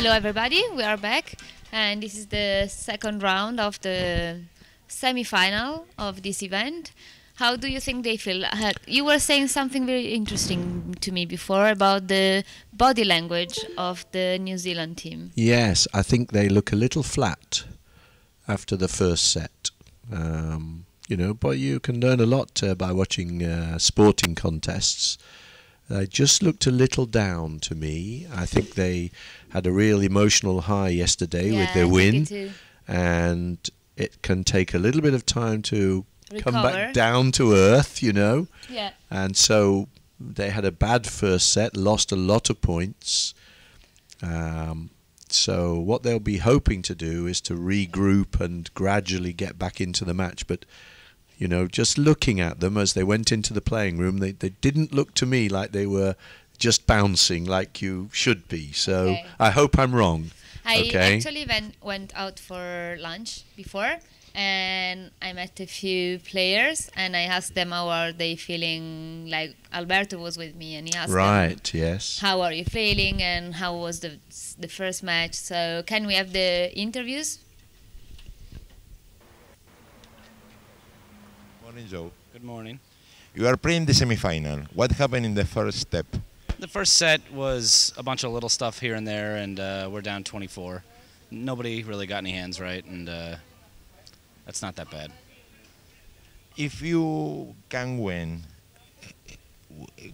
Hello everybody, we are back and this is the second round of the semi-final of this event. How do you think they feel? You were saying something very interesting to me before about the body language of the New Zealand team. Yes, I think they look a little flat after the first set. You know, but you can learn a lot by watching sporting contests. They just looked a little down to me. I think they had a real emotional high yesterday with their win, and it can take a little bit of time to come back down to earth, you know. Yeah. And so they had a bad first set, lost a lot of points. So what they'll be hoping to do is to regroup and gradually get back into the match. But you know, just looking at them as they went into the playing room, they didn't look to me like they were just bouncing like you should be. So I hope I'm wrong. I actually went out for lunch before, and I met a few players, and I asked them how are they feeling. Like Alberto was with me, and he asked them, how are you feeling, and how was the first match. So can we have the interviews? Morning, Joe. Good morning. You are playing the semi-final. What happened in the first step? The first set was a bunch of little stuff here and there, and we're down 24. Nobody really got any hands right, and that's not that bad. If you can win,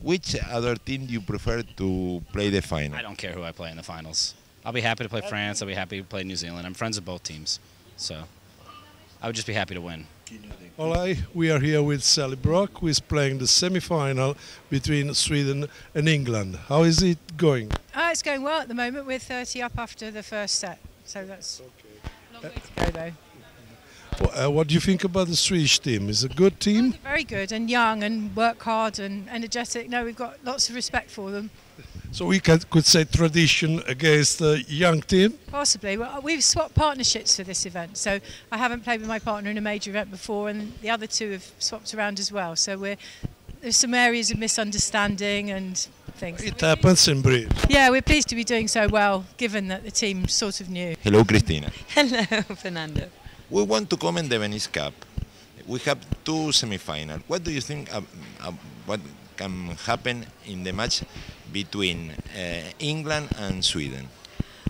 which other team do you prefer to play the final? I don't care who I play in the finals. I'll be happy to play France. I'll be happy to play New Zealand. I'm friends with both teams, so I would just be happy to win. Hi, we are here with Sally Brock, who is playing the semi-final between Sweden and England. How is it going? It's going well at the moment. We're 30 up after the first set, so that's a long way to go though. What do you think about the Swedish team? Is it a good team? They're very good and young and work hard and energetic. No, we've got lots of respect for them. So we could say tradition against the young team? Possibly. Well, we've swapped partnerships for this event, so I haven't played with my partner in a major event before, and the other two have swapped around as well. So there's some areas of misunderstanding and things. It happens in bridge. Yeah, we're pleased to be doing so well, given that the team sort of knew. Hello, Cristina. Hello, Fernando. We want to comment the Venice Cup. We have two semi-finals. What do you think what can happen in the match between England and Sweden?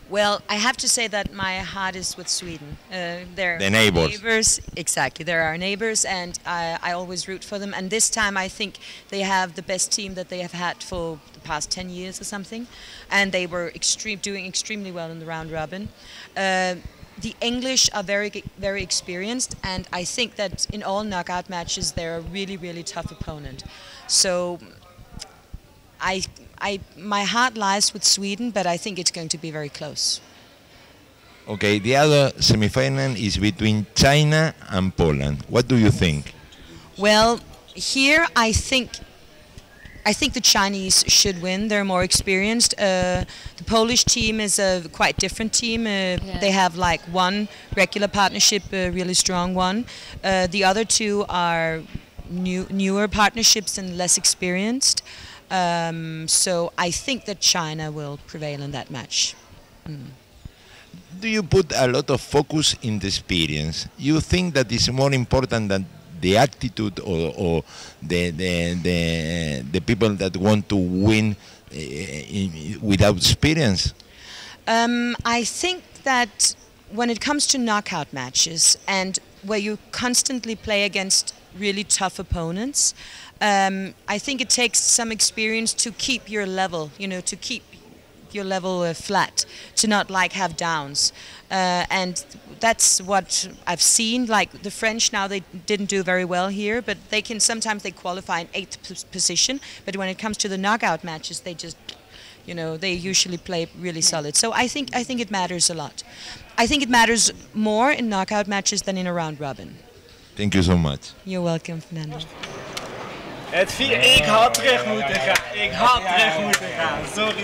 Well, I have to say that my heart is with Sweden. They're the neighbors. Exactly, they're our neighbors, and I always root for them. And this time I think they have the best team that they have had for the past 10 years or something. And they were doing extremely well in the round robin. The English are very, very experienced, and I think that in all knockout matches they're a really, really tough opponent. So my heart lies with Sweden, but I think it's going to be very close. Okay, the other semi-final is between China and Poland. What do you think? Well, here I think the Chinese should win. They're more experienced. The Polish team is a quite different team. They have like one regular partnership, a really strong one. The other two are newer partnerships and less experienced. So I think that China will prevail in that match. Do you put a lot of focus in the experience? You think that is more important than the attitude or the people that want to win without experience? I think that when it comes to knockout matches and where you constantly play against really tough opponents, I think it takes some experience to keep your level, to keep your level flat, to not like have downs. And that's what I've seen. Like the French now, they didn't do very well here, but sometimes they qualify in 8th position. But when it comes to the knockout matches, they just, they usually play really solid. So I think it matters a lot. I think it matters more in knockout matches than in a round robin. Thank you so much. You're welcome, Fernando. Ik had terug moeten gaan. Sorry.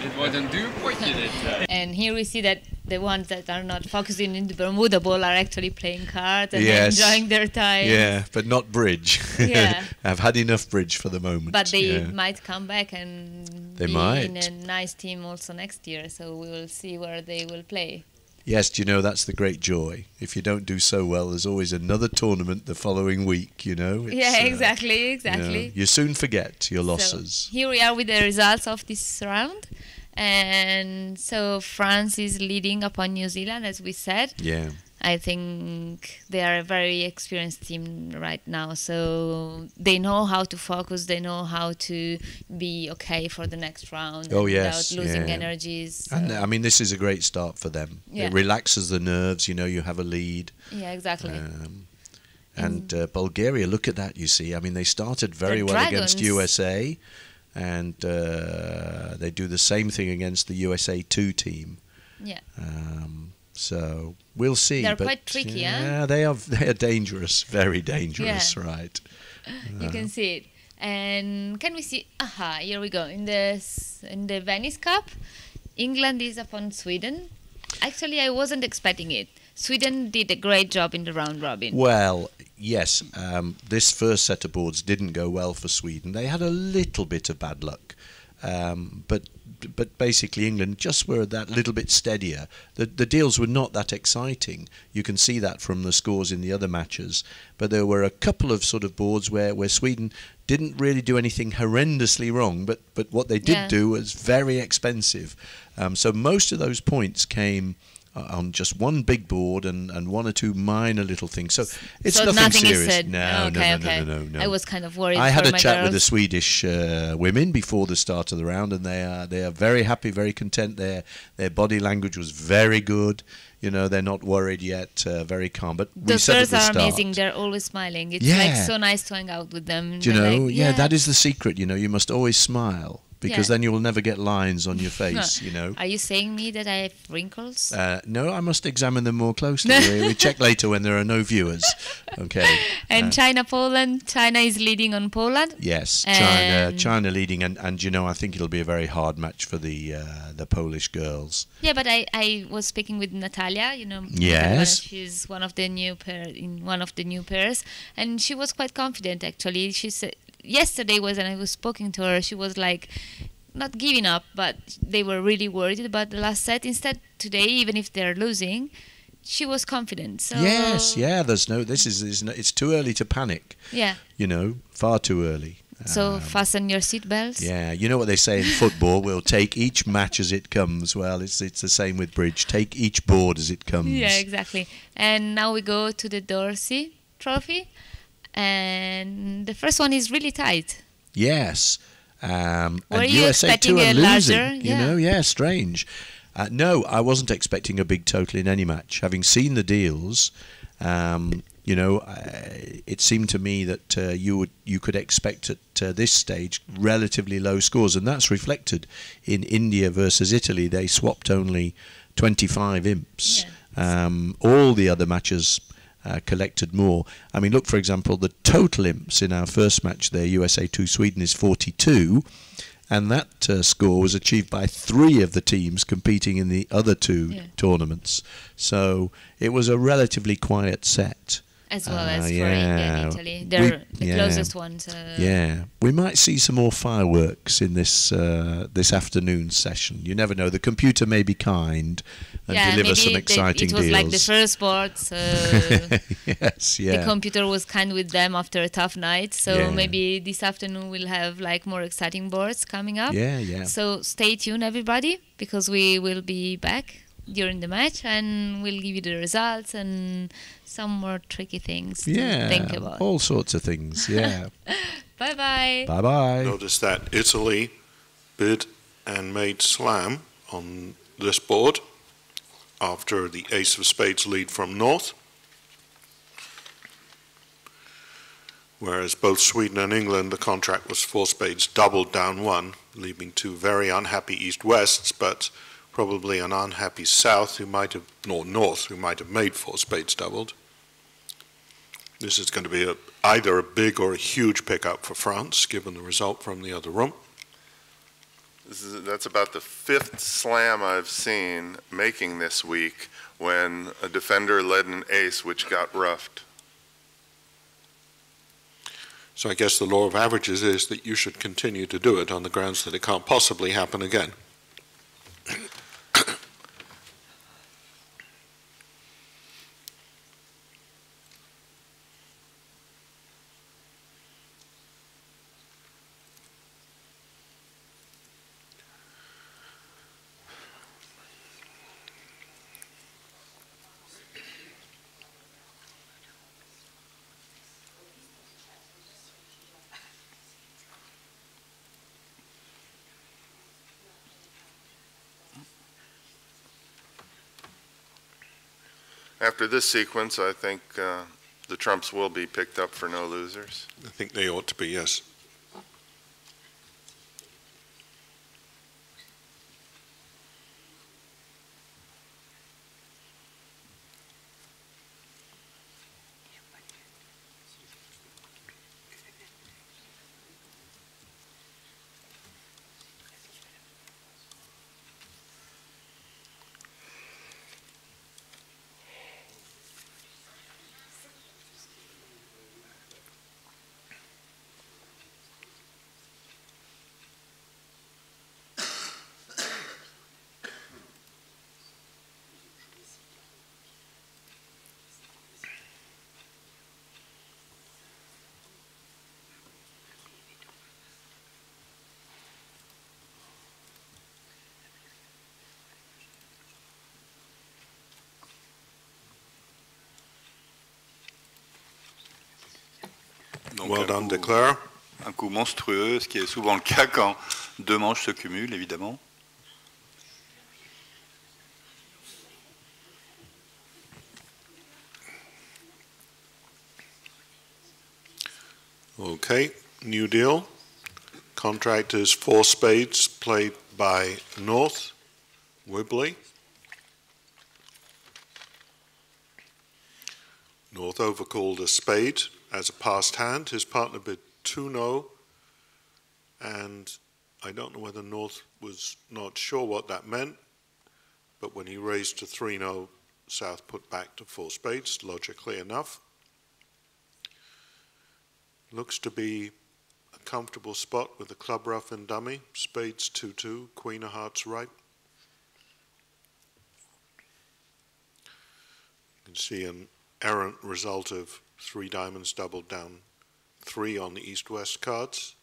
Dit wordt een duur potje dit. And here we see that the ones that are not focusing in the Bermuda Bowl are actually playing cards and Yes. enjoying their time. Yeah, but not bridge. Yeah. I've had enough bridge for the moment. But they yeah. might come back and They be might. in a nice team also next year. So we will see where they will play. Yes, do you know, that's the great joy. If you don't do so well, there's always another tournament the following week, you know. It's, Yeah, exactly, you exactly. know, you soon forget your So losses. here we are with the results of this round. And so France is leading upon New Zealand, as we said. Yeah. I think they are a very experienced team right now, so they know how to focus, they know how to be okay for the next round yes, without losing yeah. energies. And I mean, this is a great start for them. Yeah. It relaxes the nerves, you know, you have a lead. Yeah, exactly. And Bulgaria, look at that, you see. I mean, they started very well against Dragons. USA, and they do the same thing against the USA 2 team. Yeah. So we'll see. They're but quite tricky, yeah, they are dangerous, very dangerous, Yeah. right? You can see it. And can we see? Aha, here we go. In the Venice Cup, England is upon Sweden. Actually, I wasn't expecting it. Sweden did a great job in the round robin. Well, yes, this first set of boards didn't go well for Sweden. They had a little bit of bad luck, but basically England just were that little bit steadier. The deals were not that exciting. You can see that from the scores in the other matches. But there were a couple of sort of boards where Sweden didn't really do anything horrendously wrong, but what they did do was very expensive. So most of those points came on just one big board and one or two minor little things. So it's So nothing nothing is serious. said. No, Okay, no. I was kind of worried. I had for a my chat with the girls. Swedish women before the start of the round, and they are very happy, very content. Their body language was very good. You know, they're not worried yet, very calm. But we Those said at girls the are start, amazing. They're always smiling. It's Yeah. like so nice to hang out with them. do you They're know? like, Yeah, that is the secret. You know, you must always smile because Yeah. then you will never get lines on your face. You know. Are you saying me that I have wrinkles? No, I must examine them more closely. we check later when there are no viewers. Okay. And China, Poland. China is leading on Poland. Yes, And- China leading, and you know, I think it'll be a very hard match for the Polish girls. Yeah, but I was speaking with Natalia, you know. Yes. She's one of the new pairs, and she was quite confident actually. She said yesterday when I was speaking to her, she was like not giving up, but they were really worried about the last set. Instead, today, even if they're losing, she was confident. So Yes, yeah. It's too early to panic. Yeah. You know, far too early. So fasten your seatbelts. Yeah, you know what they say in football? We'll take each match as it comes. Well, it's the same with bridge. Take each board as it comes. Yeah, exactly. And now we go to the Dorsey Trophy, and the first one is really tight. Yes. And Were you USA expecting 2 are a losing. larger? You know, strange. No, I wasn't expecting a big total in any match. Having seen the deals, you know, it seemed to me that you could expect at this stage relatively low scores, and that's reflected in India versus Italy. They swapped only 25 imps. All the other matches collected more. I mean, look, for example, the total imps in our first match there, USA 2 Sweden, is 42, and that score was achieved by 3 of the teams competing in the other 2 tournaments. So it was a relatively quiet set. As well as for India and Italy. They're the closest ones. Yeah. We might see some more fireworks in this afternoon session. You never know. The computer may be kind and deliver some exciting deals. It was like the first sport, so yes, yeah. the computer was kind with them after a tough night. So maybe this afternoon we'll have like more exciting boards coming up. Yeah. So stay tuned, everybody, because we will be back during the match and we'll give you the results and some more tricky things to think about. All sorts of things, yeah. Bye-bye. Bye-bye. Notice that Italy bid and made slam on this board after the ace of spades lead from north, whereas both Sweden and England, the contract was 4 spades doubled down 1, leaving 2 very unhappy east-wests, but probably an unhappy south who might have, or north, who might have made 4 spades doubled. This is going to be either a big or a huge pickup for France, given the result from the other room. That's about the 5th slam I've seen making this week when a defender led an ace which got roughed. So I guess the law of averages is that you should continue to do it on the grounds that it can't possibly happen again. After this sequence, I think the trumps will be picked up for no losers. I think they ought to be, yes. Donc well done, declare. Un coup monstrueux, ce qui est souvent le cas quand deux manches se cumulent, évidemment. Okay, new deal. Contract is 4 spades played by North, Wibbly. North overcalled a spade as a passed hand. His partner bid 2-0, and I don't know whether North was not sure what that meant, but when he raised to 3-0, South put back to 4 spades, logically enough. Looks to be a comfortable spot with the club rough and dummy. Spades 2-2, Queen of Hearts right. You can see an errant result of 3 diamonds doubled down 3 on the east-west cards.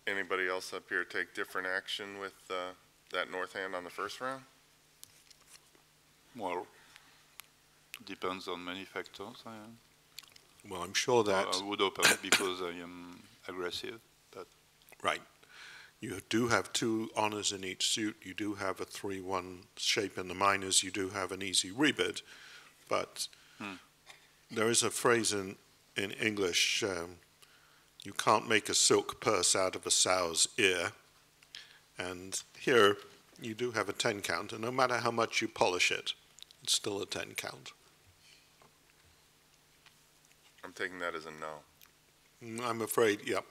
Anybody else up here take different action with that north hand on the first round? Well, depends on many factors. Well, I'm sure that... I would open because I am aggressive. But right. You do have 2 honors in each suit. You do have a 3-1 shape in the minors. You do have an easy rebid. But there is a phrase in English, you can't make a silk purse out of a sow's ear. And here you do have a 10 count, and no matter how much you polish it, it's still a 10 count. I'm taking that as a no. I'm afraid, yep.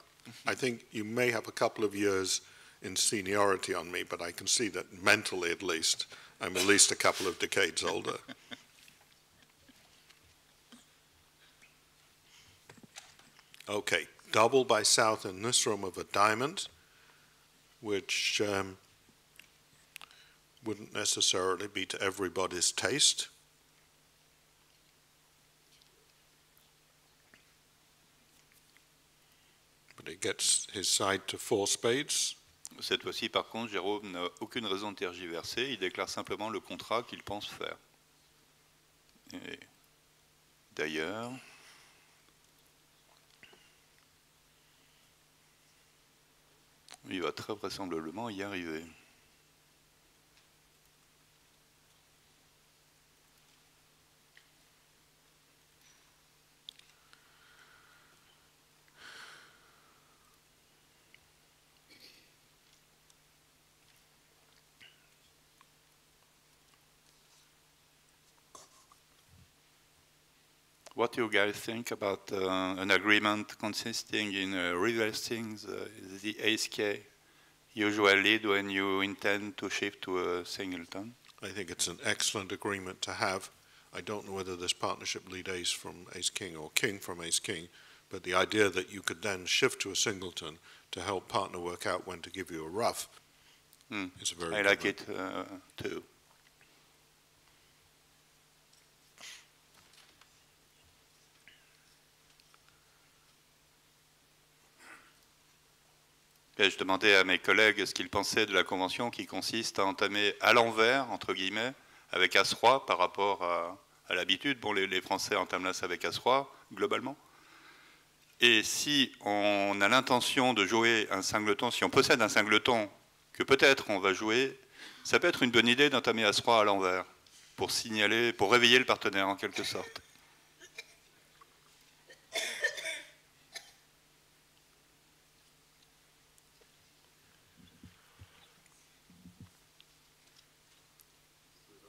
I think you may have a couple of years in seniority on me, but I can see that mentally at least, I'm at least a couple of decades older. Okay, double by South in this room of a diamond, which wouldn't necessarily be to everybody's taste. But it gets his side to 4 spades. cette fois-ci, par contre, Jérôme n'a aucune raison de tergiverser. Il déclare simplement le contrat qu'il pense faire. Et d'ailleurs, il va très vraisemblablement y arriver. What do you guys think about an agreement consisting in reversing the ace-K usual lead when you intend to shift to a singleton? I think it's an excellent agreement to have. I don't know whether this partnership lead ace from ace-king or king from ace-king, but the idea that you could then shift to a singleton to help partner work out when to give you a rough is a very good I like one. it too. Et je demandais à mes collègues ce qu'ils pensaient de la convention qui consiste à entamer à l'envers, entre guillemets, avec As-Roi par rapport à l'habitude. Bon, les Français entament l'As avec As-Roi, globalement. Et si on a l'intention de jouer un singleton, si on possède un singleton que peut-être on va jouer, ça peut être une bonne idée d'entamer As-Roi à l'envers pour signaler, pour réveiller le partenaire en quelque sorte.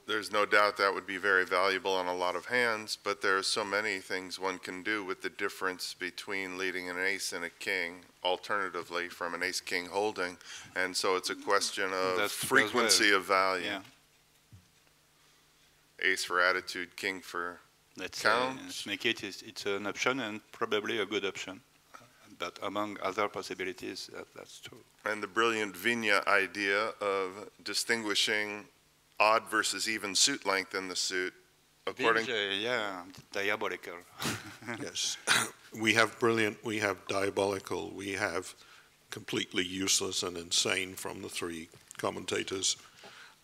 There's no doubt that would be very valuable on a lot of hands, but there are so many things one can do with the difference between leading an ace and a king, alternatively from an ace-king holding, and so it's a question of frequency of value. Yeah. Ace for attitude, king for count. Make it, it's an option and probably a good option. But among other possibilities, that's true. And the brilliant Venier idea of distinguishing odd versus even suit length in the suit, according. Yeah, diabolical. Yes, we have brilliant, we have diabolical, we have completely useless and insane from the three commentators.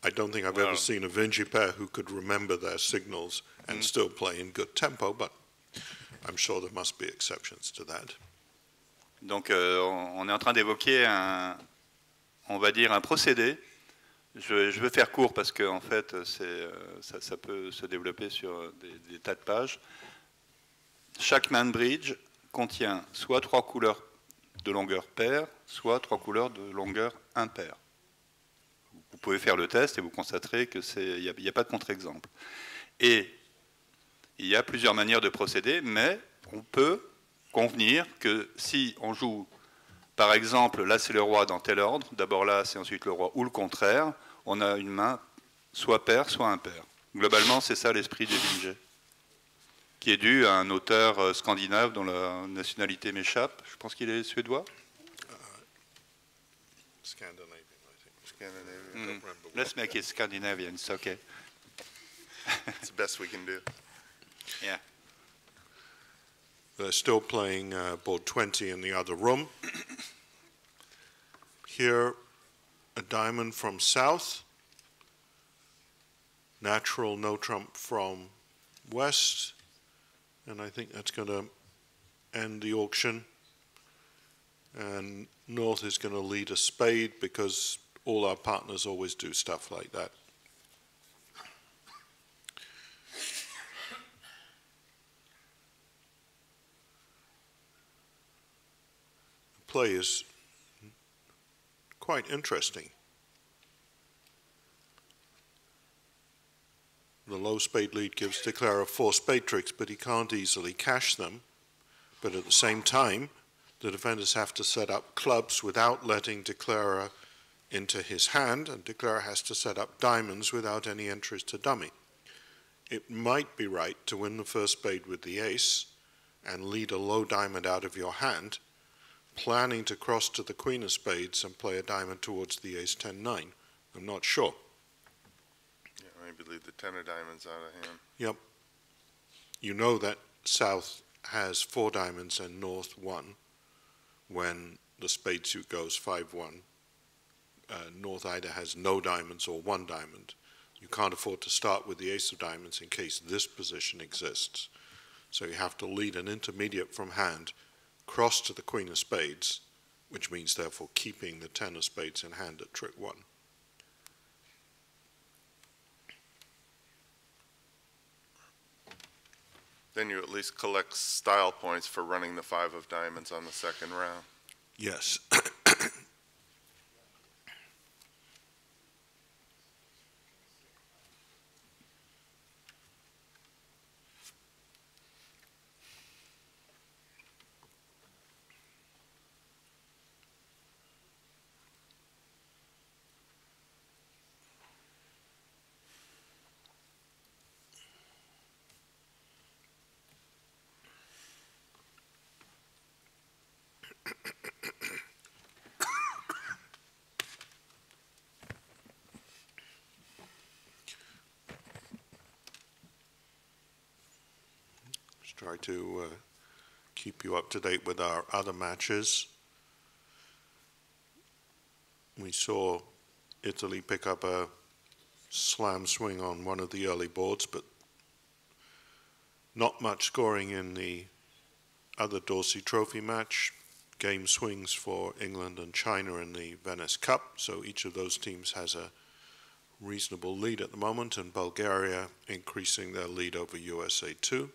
I don't think I've ever seen a Vinci pair who could remember their signals and still play in good tempo, but I'm sure there must be exceptions to that. Donc on est en train d'évoquer on va dire un procédé. Je vais faire court parce que en fait, ça peut se développer sur des tas de pages. Chaque man bridge contient soit 3 couleurs de longueur paire, soit 3 couleurs de longueur impaire. Vous pouvez faire le test et vous constaterez qu'il n'y a pas de contre-exemple. Et il y a plusieurs manières de procéder, mais on peut convenir que si on joue, par exemple, là c'est le roi dans tel ordre, d'abord là c'est ensuite le roi ou le contraire, on a une main soit paire, soit impaire. Globalement, c'est ça l'esprit des Venier, qui est dû à un auteur scandinave dont la nationalité m'échappe. Je pense qu'il est suédois. Scandinavian, I think. Let's make it Scandinavian, it's okay. It's the best we can do. Yeah. They're still playing board 20 in the other room. Here, a diamond from south, natural no trump from west, and I think that's going to end the auction. And north is going to lead a spade because all our partners always do stuff like that. The play is quite interesting. The low spade lead gives declarer 4 spade tricks, but he can't easily cash them. But at the same time, the defenders have to set up clubs without letting declarer into his hand, and declarer has to set up diamonds without any entries to dummy. It might be right to win the first spade with the ace and lead a low diamond out of your hand, planning to cross to the queen of spades and play a diamond towards the ace 10-9. I'm not sure. Yeah, maybe leave the 10 of diamonds out of hand. Yep. You know that south has 4 diamonds and north 1 when the spade suit goes 5-1. North either has no diamonds or 1 diamond. You can't afford to start with the ace of diamonds in case this position exists. So you have to lead an intermediate from hand, cross to the queen of spades, which means therefore keeping the 10 of spades in hand at trick 1. Then you at least collect style points for running the 5 of diamonds on the second round. Yes. try to keep you up to date with our other matches. We saw Italy pick up a slam swing on one of the early boards, but not much scoring in the other Dorsey Trophy match. Game swings for England and China in the Venice Cup, so each of those teams has a reasonable lead at the moment, and Bulgaria increasing their lead over USA too.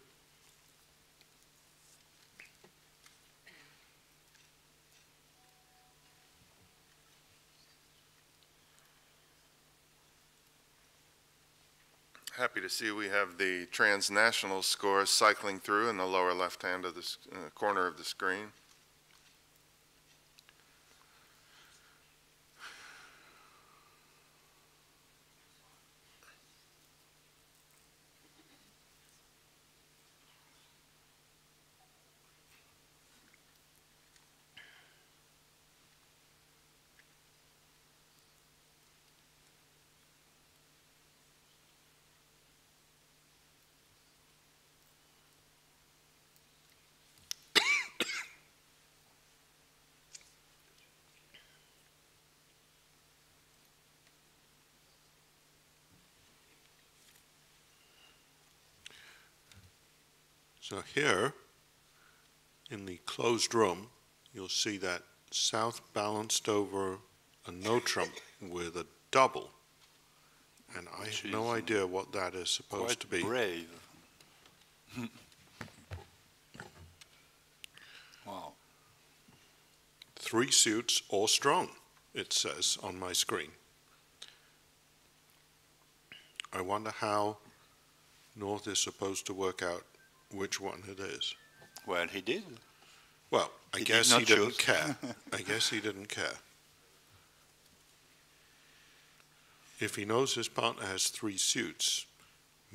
Happy to see we have the transnational scores cycling through in the lower left hand of the corner of the screen. So here, in the closed room, you'll see that South balanced over a no trump with a double. And I have no idea what that is supposed to be. Brave. Wow. 3 suits or strong, it says on my screen. I wonder how North is supposed to work out which one it is. Well, he did. Well, I guess he didn't care. I guess he didn't care. If he knows his partner has 3 suits,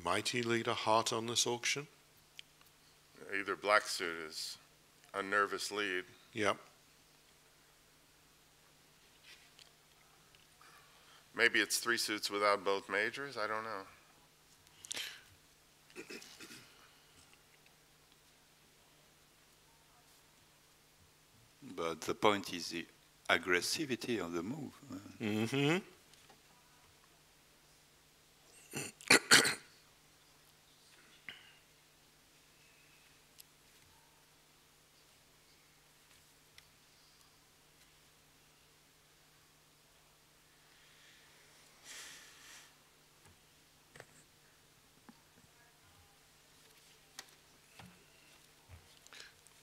might he lead a heart on this auction? Either black suit is a nervous lead. Yep. Maybe it's 3 suits without both majors. I don't know. But the point is the aggressivity of the move. Mm-hmm.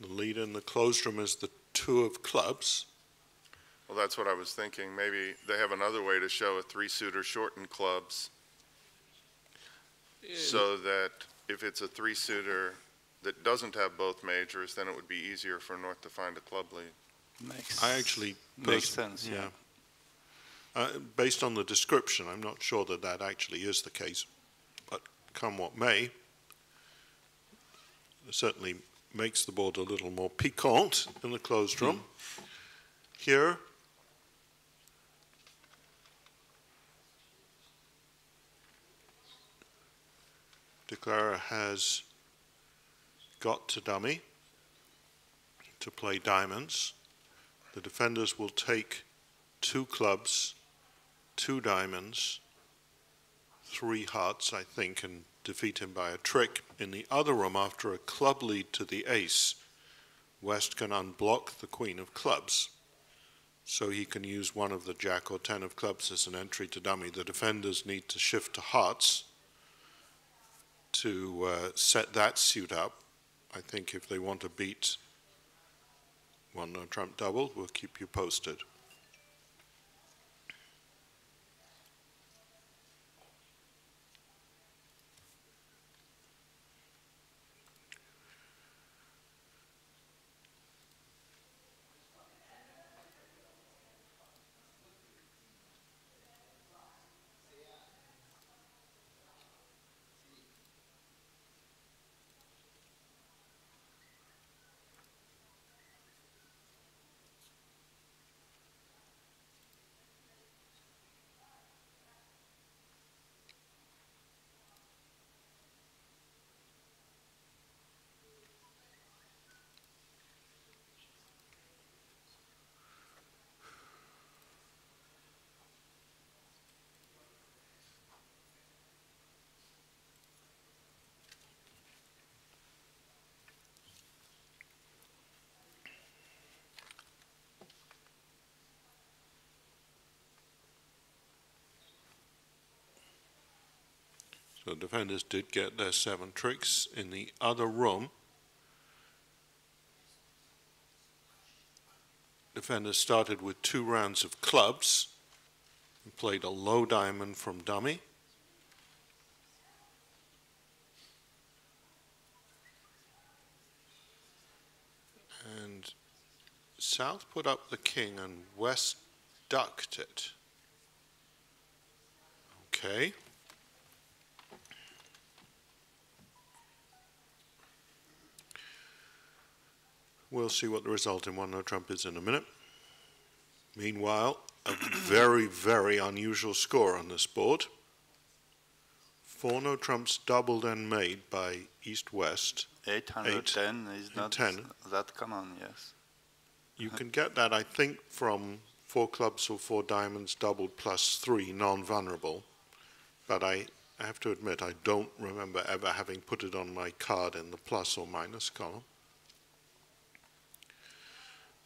The lead in the closed room is the 2 of clubs. Well, that's what I was thinking. Maybe they have another way to show a 3-suiter shortened clubs so that if it's a 3-suiter that doesn't have both majors, then it would be easier for North to find a club lead. Makes sense, yeah. Based on the description, I'm not sure that that actually is the case, but come what may, it certainly makes the board a little more piquant in the closed room. Here, De Clara has got to dummy to play diamonds. The defenders will take 2 clubs, 2 diamonds, 3 hearts, I think, and defeat him by a trick. In the other room, after a club lead to the ace, West can unblock the queen of clubs. So he can use one of the jack or 10 of clubs as an entry to dummy. The defenders need to shift to hearts to set that suit up. I think if they want to beat one no trump double, we'll keep you posted. So defenders did get their 7 tricks. In the other room, defenders started with 2 rounds of clubs and played a low diamond from dummy. And South put up the king and West ducked it. Okay. We'll see what the result in 1-no trump is in a minute. Meanwhile, a very, very unusual score on this board. 4-no trumps doubled and made by East-West. 810 is not 10. that common, yes. You can get that, I think, from 4 clubs or 4 diamonds doubled plus 3 non-vulnerable. But I have to admit, I don't remember ever having put it on my card in the plus or minus column.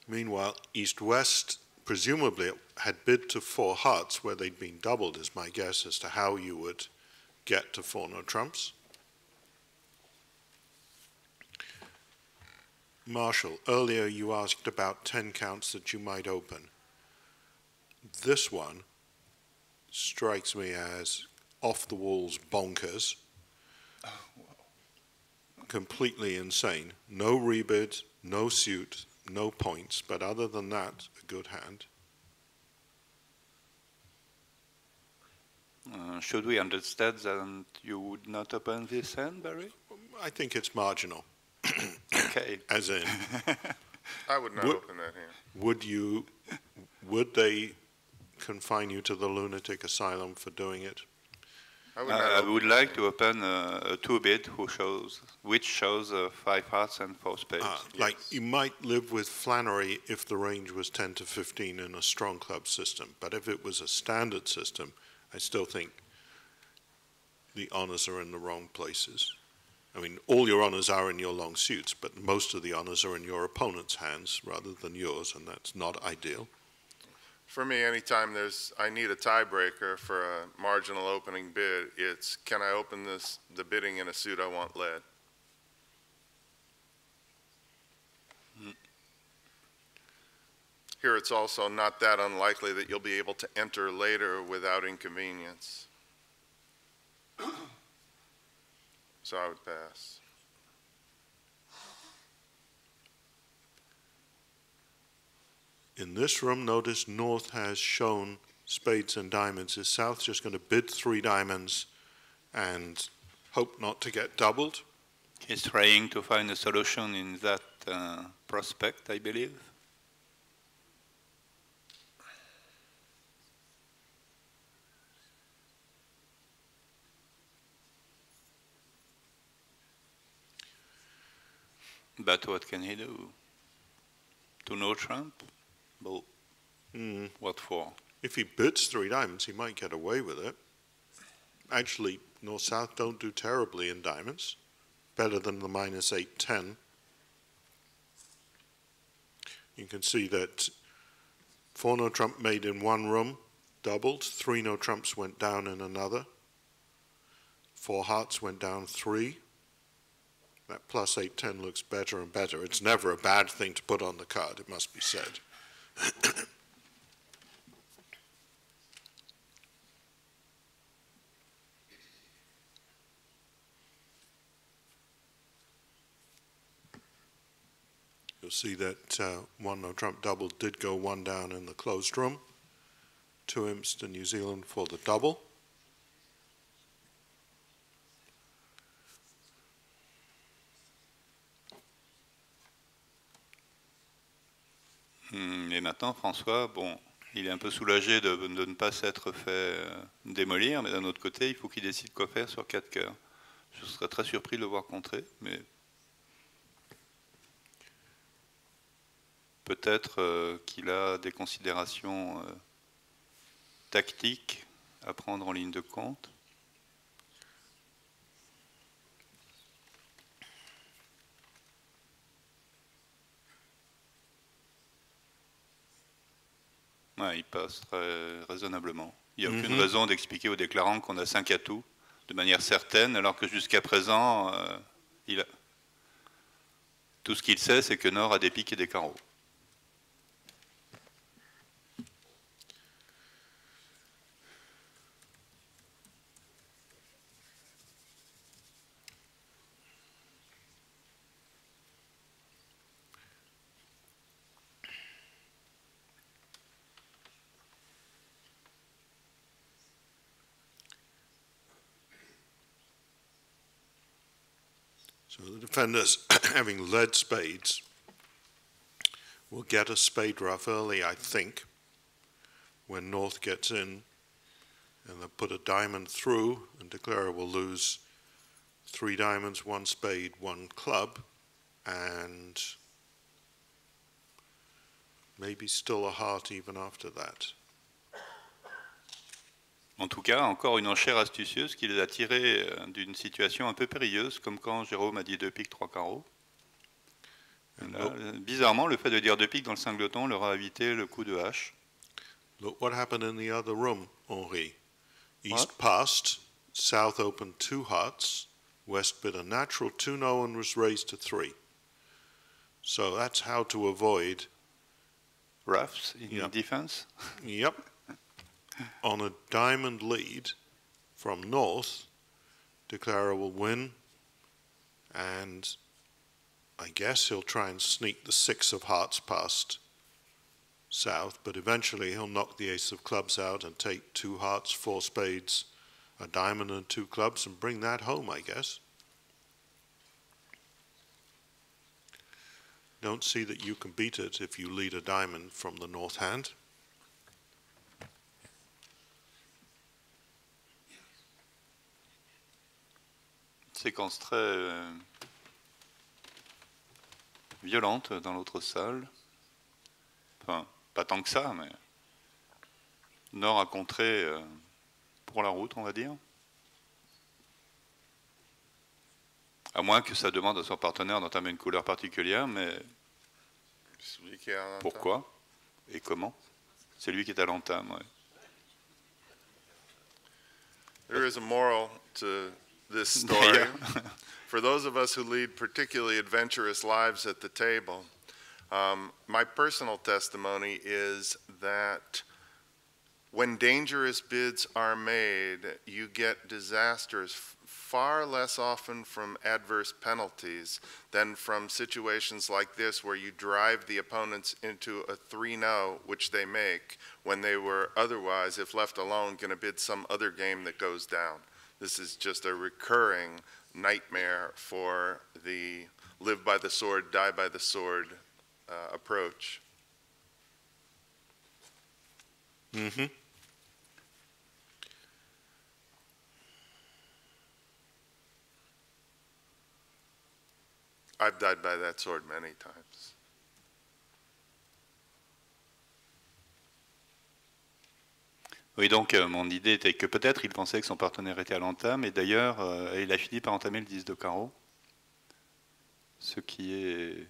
Meanwhile, East-West, presumably had bid to 4 hearts where they'd been doubled, is my guess as to how you would get to 4-no trumps. Marshall, earlier you asked about 10 counts that you might open. This one strikes me as off-the-walls bonkers. Oh, wow. Completely insane. No rebid, no suit, no points, but other than that, a good hand. Should we understand that you would not open this hand, Barry? I think it's marginal. Okay. As in, I would not open that hand. Would they confine you to the lunatic asylum for doing it? I would like to open a 2-bid which shows 5 hearts and 4 spades. Like you might live with Flannery if the range was 10 to 15 in a strong club system, but if it was a standard system, I still think the honors are in the wrong places. I mean, all your honors are in your long suits, but most of the honors are in your opponent's hands rather than yours, and that's not ideal. For me, anytime I need a tiebreaker for a marginal opening bid, it's can I open the bidding in a suit I want led? Here it's also not that unlikely that you'll be able to enter later without inconvenience. So I would pass. In this room, notice North has shown spades and diamonds. Is South just going to bid 3 diamonds and hope not to get doubled? He's trying to find a solution in that prospect, I believe. But what can he do? To no trump? Well, what for? If he bids 3 diamonds, he might get away with it. Actually, North-South don't do terribly in diamonds. Better than the minus 8-10. You can see that 4-no trump made in one room, doubled. 3-no trumps went down in another. 4 hearts went down 3. That plus 8-10 looks better and better. It's never a bad thing to put on the card, it must be said. You'll see that 1-no trump double did go 1 down in the closed room. 2 imps to New Zealand for the double. Et maintenant, François, bon, il est un peu soulagé de ne pas s'être fait démolir, mais d'un autre côté, il faut qu'il décide quoi faire sur 4 cœurs. Je serais très surpris de le voir contrer, mais peut-être qu'il a des considérations tactiques à prendre en ligne de compte. Ouais, il passe très raisonnablement. Il n'y a aucune raison d'expliquer aux déclarants qu'on a 5 atouts de manière certaine, alors que jusqu'à présent, tout ce qu'il sait, c'est que Nord a des piques et des carreaux. So the defenders, having led spades, will get a spade ruff early, I think, when North gets in, and they'll put a diamond through, and declarer will lose 3 diamonds, 1 spade, 1 club, and maybe still a heart even after that. En tout cas, encore une enchère astucieuse qui les a tirés d'une situation un peu périlleuse, comme quand Jérôme a dit 2 piques, 3 carreaux. Là, bizarrement, le fait de dire 2 piques dans le singleton leur a évité le coup de hache. Look what happened in the other room, Henri. East What? passed, South opened 2 hearts, West bid a natural 2-no and was raised to 3. So that's how to avoid Roughs in defense. Yep. On a diamond lead from North, declarer will win, and I guess he'll try and sneak the 6 of hearts past South, but eventually he'll knock the ace of clubs out and take 2 hearts, 4 spades, a diamond and 2 clubs and bring that home, I guess. Don't see that you can beat it if you lead a diamond from the North hand. Séquence très violente dans l'autre salle. Enfin, pas tant que ça, mais Nord a contré pour la route, on va dire. À moins que ça demande à son partenaire d'entamer une couleur particulière, mais pourquoi et comment? C'est lui qui est à l'entame, ouais. There is a moral to this story. For those of us who lead particularly adventurous lives at the table, my personal testimony is that when dangerous bids are made, you get disasters far less often from adverse penalties than from situations like this where you drive the opponents into a 3-no, which they make, when they were otherwise, if left alone, going to bid some other game that goes down. This is just a recurring nightmare for the live by the sword, die by the sword approach. Mm-hmm. I've died by that sword many times. Oui, donc mon idée était que peut-être il pensait que son partenaire était à l'entame, et d'ailleurs il a fini par entamer le 10 de carreau, ce qui est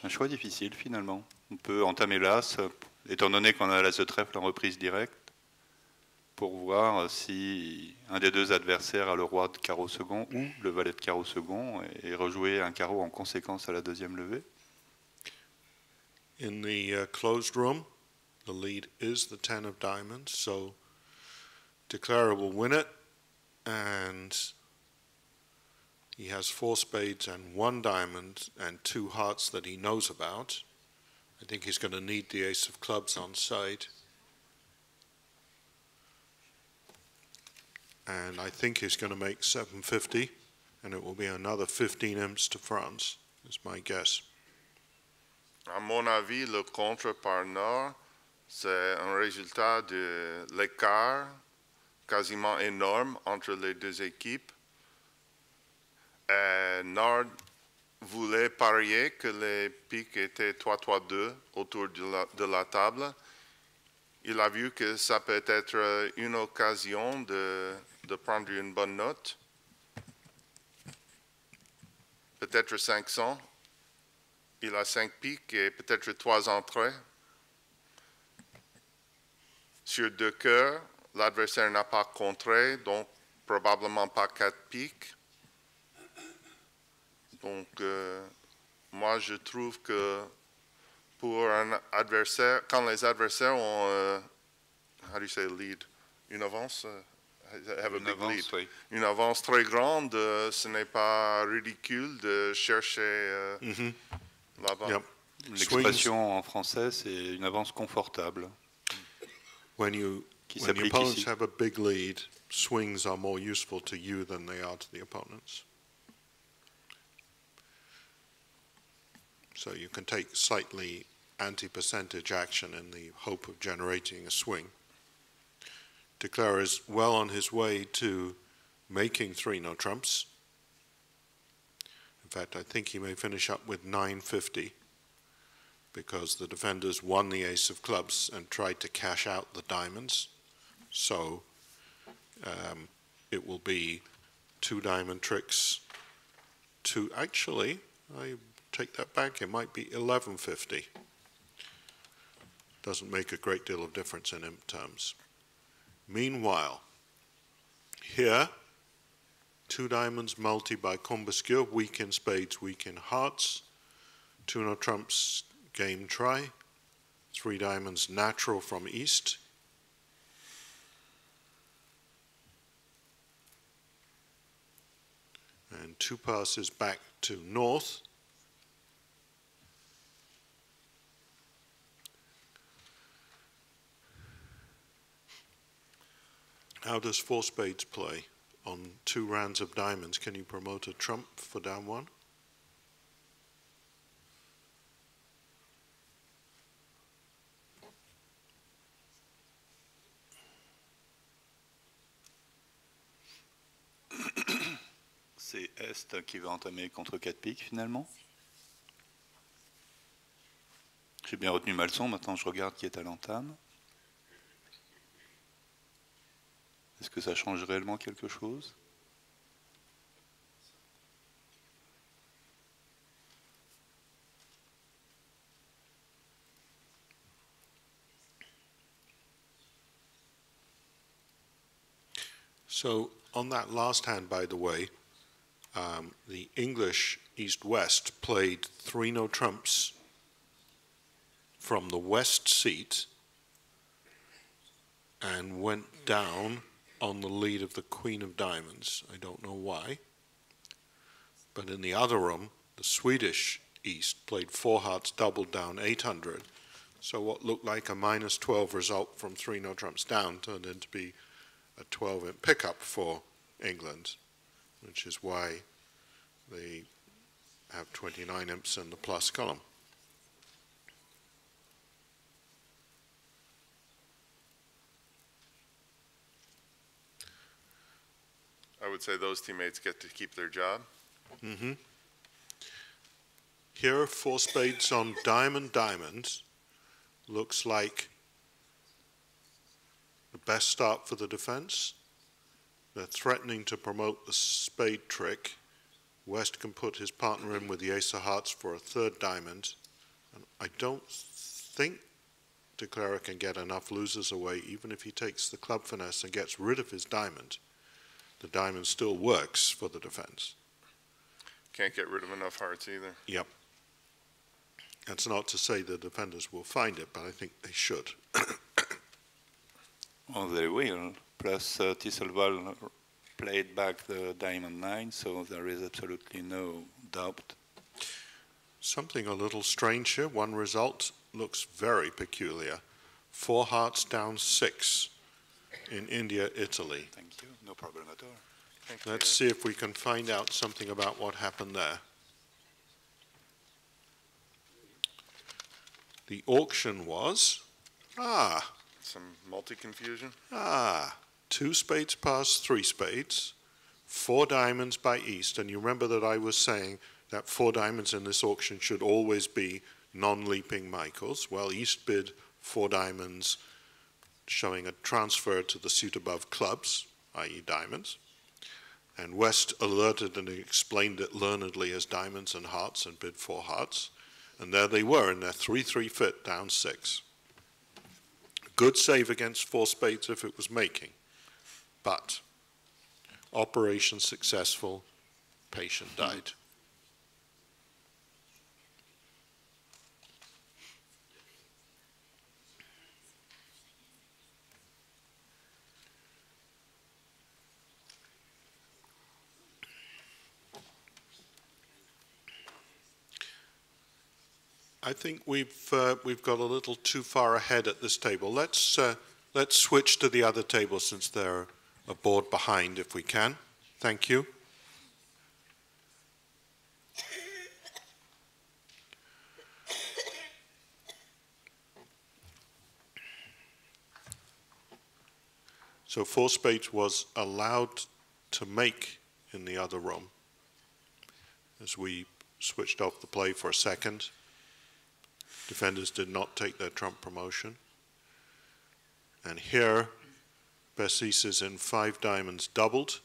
un choix difficile finalement. On peut entamer l'as, étant donné qu'on a l'as de trèfle en reprise directe, pour voir si un des 2 adversaires a le roi de carreau second ou le valet de carreau second, et rejouer un carreau en conséquence à la 2e levée. In the closed room, the lead is the 10 of diamonds, so declarer will win it, and he has 4 spades and 1 diamond and 2 hearts that he knows about. I think he's going to need the ace of clubs on side. And I think he's going to make 750, and it will be another 15 imps to France, is my guess. À mon avis, le contre par Nord, c'est un résultat de l'écart quasiment énorme entre les 2 équipes. Nord voulait parier que les piques étaient 3-3-2 autour de la table. Il a vu que ça peut être une occasion de prendre une bonne note. Peut-être 500. Il a 5 piques et peut-être 3 entrées. Sur 2 cœurs, l'adversaire n'a pas contré, donc probablement pas 4 piques. Donc, moi, je trouve que pour un adversaire, quand les adversaires ont, how do you say lead, une avance, have a big lead, oui. Une avance très grande, ce n'est pas ridicule de chercher là-bas. Yep. L'expression en français, c'est une avance confortable. When your opponents have a big lead, swings are more useful to you than they are to the opponents. So you can take slightly anti-percentage action in the hope of generating a swing. De Cler is well on his way to making 3 no trumps. In fact, I think he may finish up with 950 because the defenders won the ace of clubs and tried to cash out the diamonds. So it will be 2 diamond tricks, actually, I take that back, it might be 1150. Doesn't make a great deal of difference in imp terms. Meanwhile, here, 2 diamonds multi by comboscure, weak in spades, weak in hearts. 2 no trumps, game try. 3 diamonds natural from east. And 2 passes back to north. How does 4 spades play? On 2 rounds of diamonds, can you promote a trump for down 1? C'est Est qui va entamer contre 4 piques finalement. J'ai bien retenu ma leçon, maintenant je regarde qui est à l'entame. Est-ce que ça change réellement quelque chose? So on that last hand, by the way, the English East-West played 3 no trumps from the west seat and went down on the lead of the Queen of Diamonds. I don't know why. But in the other room, the Swedish East played 4 hearts doubled down 800. So what looked like a minus 12 result from 3 no trumps down turned into be a 12 imp pickup for England, which is why they have 29 imps in the plus column. I would say those teammates get to keep their job. Mm-hmm. Here, 4 spades on diamond, diamond. Looks like the best start for the defense. They're threatening to promote the spade trick. West can put his partner in with the ace of hearts for a 3rd diamond. And I don't think De Cler can get enough losers away, even if he takes the club finesse and gets rid of his diamond. The diamond still works for the defense. Can't get rid of enough hearts either. Yep. That's not to say the defenders will find it, but I think they should. Well, they will. Plus, Tisselval played back the diamond 9, so there is absolutely no doubt. Something a little strange here. One result looks very peculiar. 4 hearts down 6 in India, Italy. Thank you. No problem at all. Let's see if we can find out something about what happened there. The auction was, some multi-confusion. 2 spades past 3 spades, 4 diamonds by East, and you remember that I was saying that 4 diamonds in this auction should always be non-leaping Michaels. Well, East bid 4 diamonds, showing a transfer to the suit above clubs, i.e. diamonds, and West alerted and explained it learnedly as diamonds and hearts and bid 4 hearts, and there they were in their 3-3 fit down 6. good save against four spades if it was making, but operation successful, patient died. I think we've got a little too far ahead at this table. Let's switch to the other table since they're a board behind, if we can. Thank you. So four spades was allowed to make in the other room as we switched off the play for a second. Defenders did not take their trump promotion. And here, best aces in 5 diamonds doubled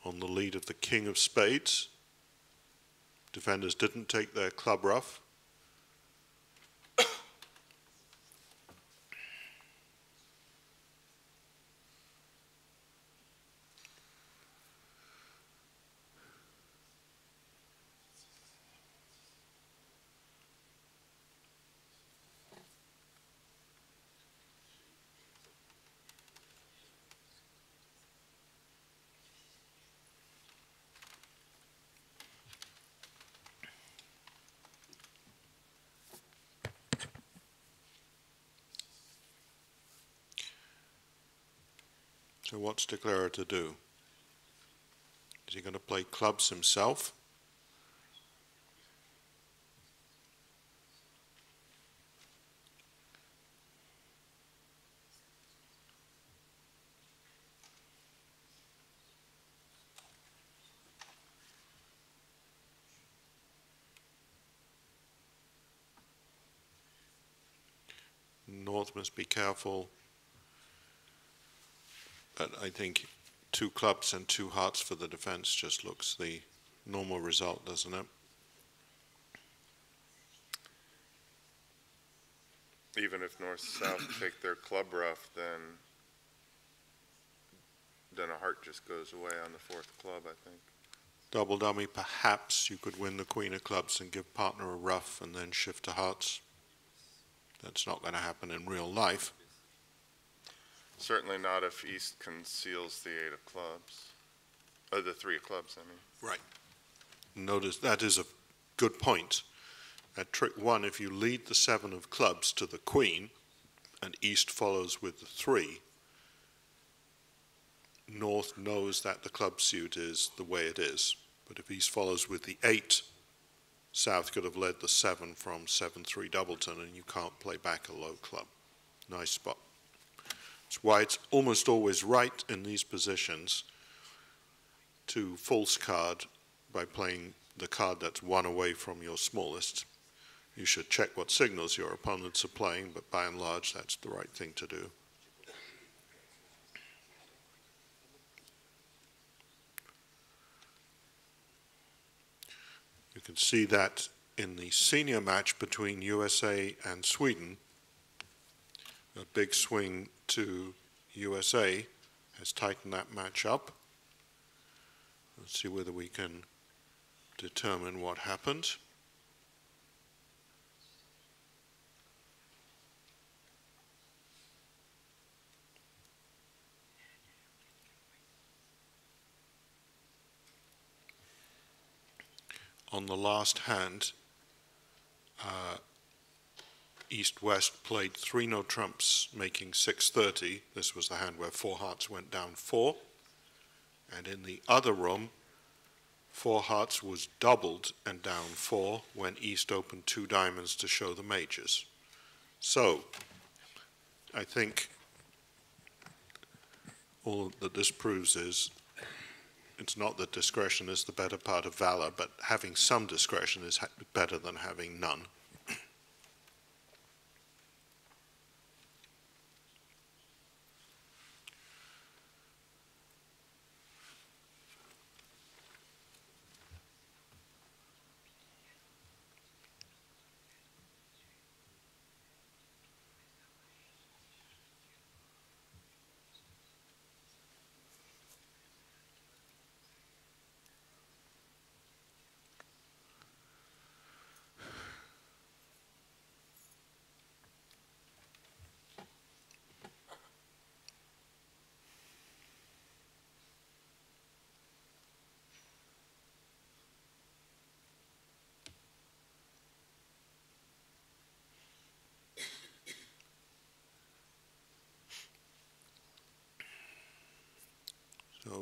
on the lead of the king of spades. Defenders didn't take their club ruff. So what's Declarer to do? Is he going to play clubs himself? North must be careful. But I think 2 clubs and 2 hearts for the defense just looks the normal result, doesn't it? Even if North-South take their club ruff, then a heart just goes away on the 4th club, I think. Double dummy, perhaps you could win the queen of clubs and give partner a ruff and then shift to hearts. That's not going to happen in real life. Certainly not if East conceals the 8 of clubs. The 3 of clubs, I mean. Right. Notice that is a good point. At trick 1, if you lead the 7 of clubs to the queen, and East follows with the 3, North knows that the club suit is the way it is. But if East follows with the 8, South could have led the 7 from 7-3 Doubleton, and you can't play back a low club. Nice spot. That's why it's almost always right in these positions to false card by playing the card that's 1 away from your smallest. You should check what signals your opponents are playing, but by and large, that's the right thing to do. You can see that in the senior match between USA and Sweden, a big swing to USA has tightened that match up. Let's see whether we can determine what happened. On the last hand, East-West played 3 no trumps, making 6-30. This was the hand where 4 hearts went down 4. And in the other room, 4 hearts was doubled and down 4 when East opened 2 diamonds to show the majors. So, I think all that this proves is it's not that discretion is the better part of valor, but having some discretion is better than having none.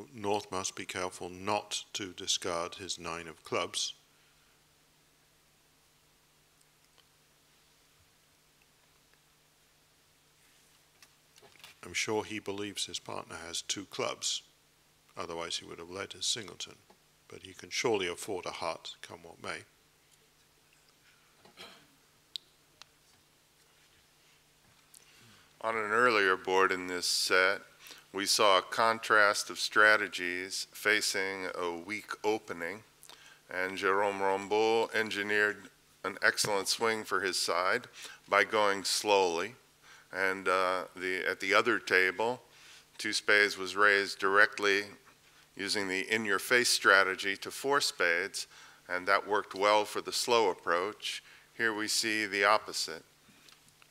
So North must be careful not to discard his 9 of clubs. I'm sure he believes his partner has 2 clubs, otherwise he would have led his singleton. But he can surely afford a heart, come what may. On an earlier board in this set, we saw a contrast of strategies facing a weak opening, and Jérôme Rambaud engineered an excellent swing for his side by going slowly. And at the other table, 2 spades was raised directly using the in-your-face strategy to 4 spades, and that worked well for the slow approach. Here we see the opposite.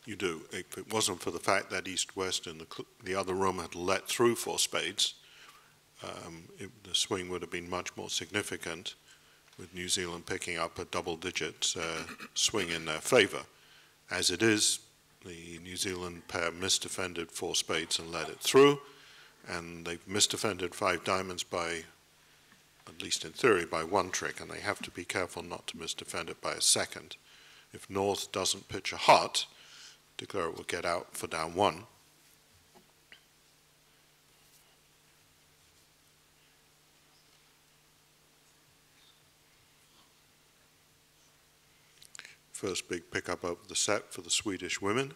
You do. If it wasn't for the fact that East-West in the other room had let through 4 spades, the swing would have been much more significant, with New Zealand picking up a double-digit swing in their favor. As it is, the New Zealand pair misdefended 4 spades and let it through, and they've misdefended 5 diamonds by, at least in theory, by 1 trick, and they have to be careful not to misdefend it by a second. If North doesn't pitch a heart, De Clara will get out for down 1. First big pickup of the set for the Swedish women,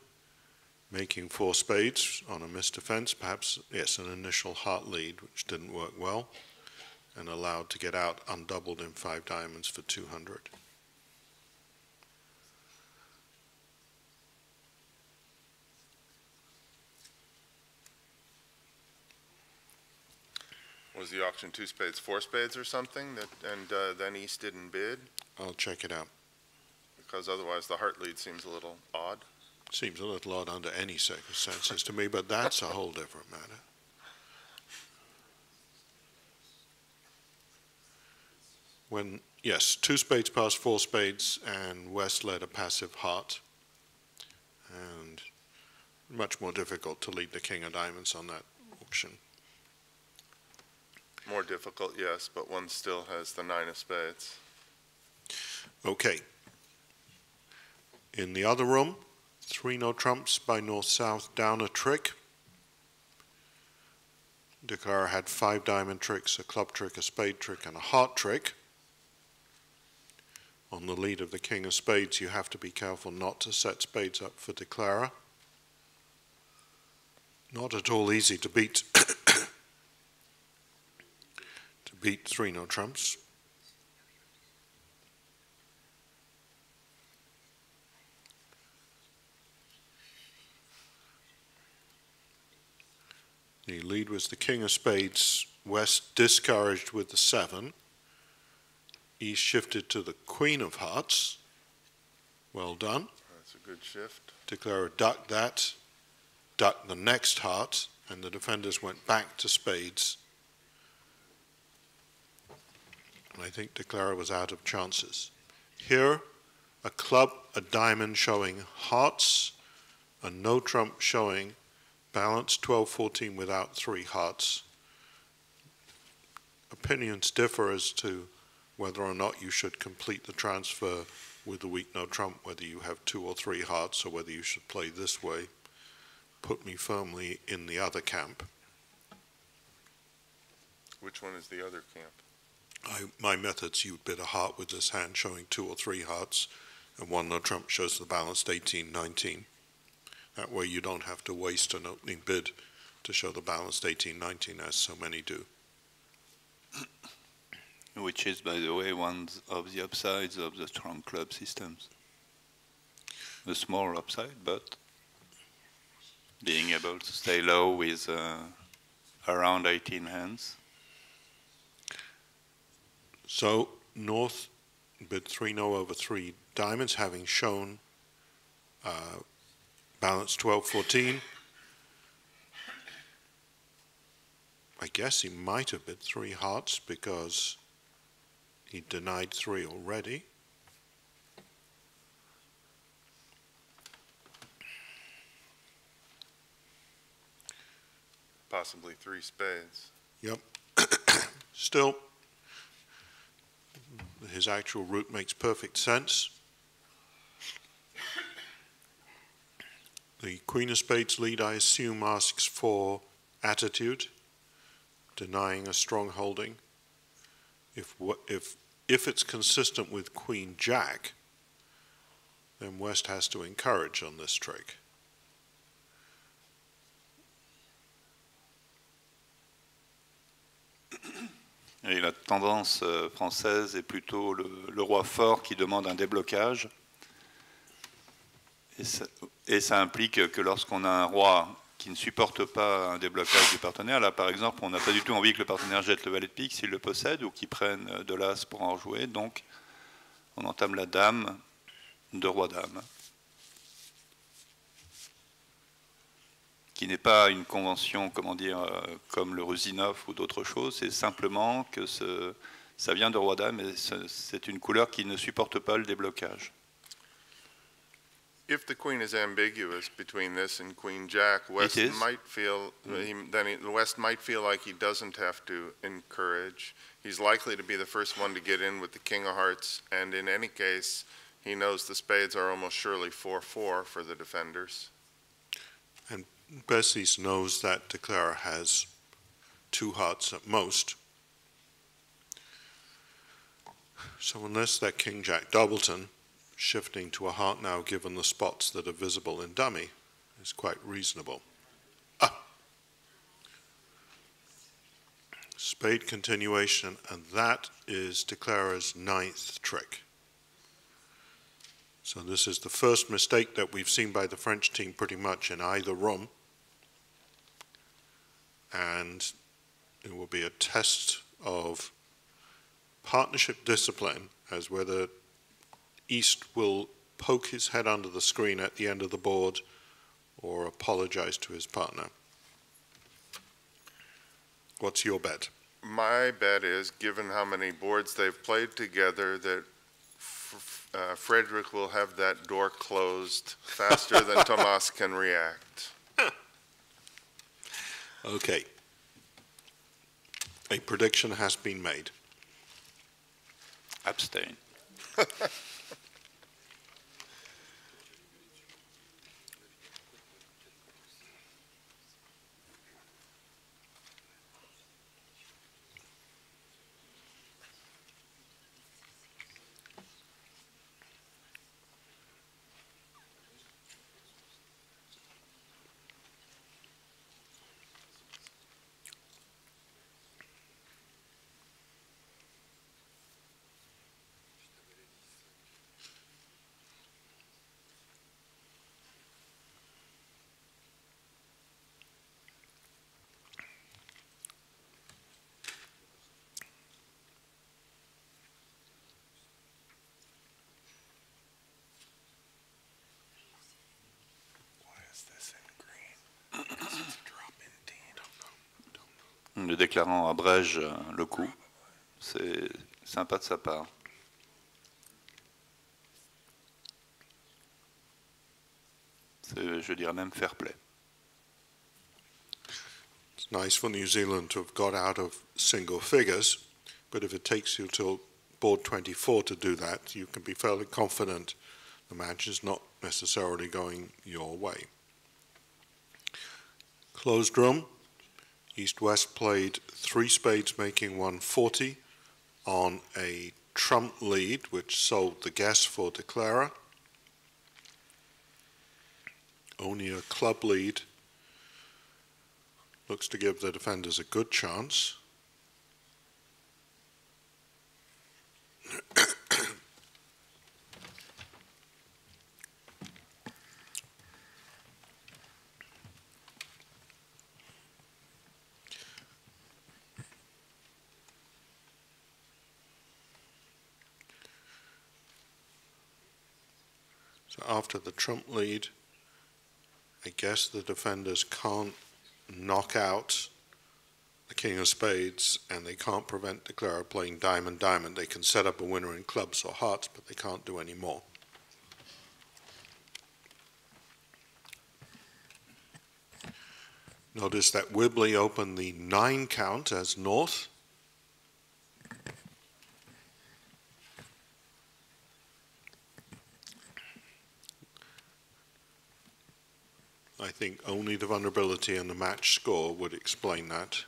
making 4 spades on a missed defense, perhaps, yes, an initial heart lead, which didn't work well, and allowed to get out undoubled in 5 diamonds for 200. Was the auction 2 spades, 4 spades or something, and then East didn't bid? I'll check it out. Because otherwise the heart lead seems a little odd. Seems a little odd under any circumstances to me, but that's a whole different matter. When, yes, 2 spades past 4 spades, and West led a passive heart, and much more difficult to lead the king of diamonds on that auction. More difficult, yes, but one still has the 9 of spades. Okay. In the other room, 3 no trumps by North-South down a trick. De Clara had 5 diamond tricks, a club trick, a spade trick, and a heart trick. On the lead of the king of spades, you have to be careful not to set spades up for De Clara. Not at all easy to beat. To beat 3 no trumps. The lead was the king of spades. West discouraged with the 7. East shifted to the queen of hearts. Well done. That's a good shift. De Clara ducked that, ducked the next heart, and the defenders went back to spades. And I think De Clara was out of chances. Here, a club, a diamond showing hearts, a no trump showing balance 12-14 without 3 hearts. Opinions differ as to whether or not you should complete the transfer with the weak no trump, whether you have 2 or 3 hearts, or whether you should play this way. Put me firmly in the other camp. Which one is the other camp? My methods, you would bid a heart with this hand showing 2 or 3 hearts, and 1 no trump shows the balanced 18-19. That way you don't have to waste an opening bid to show the balanced 18-19, as so many do. Which is, by the way, one of the upsides of the strong club systems. A small upside, but being able to stay low with around 18 hands. So North bid 3-0 over 3 diamonds, having shown balance 12-14. I guess he might have bid 3 hearts because he denied 3 already. Possibly 3 spades. Yep. Still, his actual route makes perfect sense. The Queen of Spades lead, I assume, asks for attitude, denying a strong holding. If it's consistent with Queen Jack, then West has to encourage on this trick. Et la tendance française est plutôt le roi fort qui demande un déblocage. Et ça implique que lorsqu'on a un roi qui ne supporte pas un déblocage du partenaire, là par exemple on n'a pas du tout envie que le partenaire jette le valet de pique s'il le possède ou qu'il prenne de l'as pour en jouer, donc on entame la dame de roi-dame, qui n'est pas une convention, comment dire, comme le Rusinov ou d'autres choses, c'est simplement que ça vient de roi-dame et c'est une couleur qui ne supporte pas le déblocage. If the queen is ambiguous between this and Queen Jack, West might feel West might feel like he doesn't have to encourage. He's likely to be the first one to get in with the King of Hearts, and in any case, he knows the spades are almost surely 4-4 for the defenders. And Bessis knows that De Clara has 2 hearts at most. So unless that King Jack Doubleton, shifting to a heart now given the spots that are visible in dummy, is quite reasonable. Spade continuation, and that is De Clara's 9th trick. So this is the first mistake that we've seen by the French team pretty much in either room. And it will be a test of partnership discipline as whether East will poke his head under the screen at the end of the board or apologize to his partner. What's your bet? My bet is, given how many boards they've played together, that Frederick will have that door closed faster than Tomas can react. Okay. A prediction has been made. Abstain. Le déclarant abrège le coup, c'est sympa de sa part. C'est, je dirais même fair play. It's nice for New Zealand to have got out of single figures, but if it takes you till board 24 to do that, you can be fairly confident the match is not necessarily going your way. Closed room. East-West played 3 spades, making 140 on a trump lead, which sold the guess for De Clara. Only a club lead looks to give the defenders a good chance. So after the trump lead, I guess the defenders can't knock out the King of Spades, and they can't prevent De Clara playing diamond, diamond. They can set up a winner in clubs or hearts, but they can't do any more. Notice that Whibley opened the 9 count as north. I think only the vulnerability and the match score would explain that.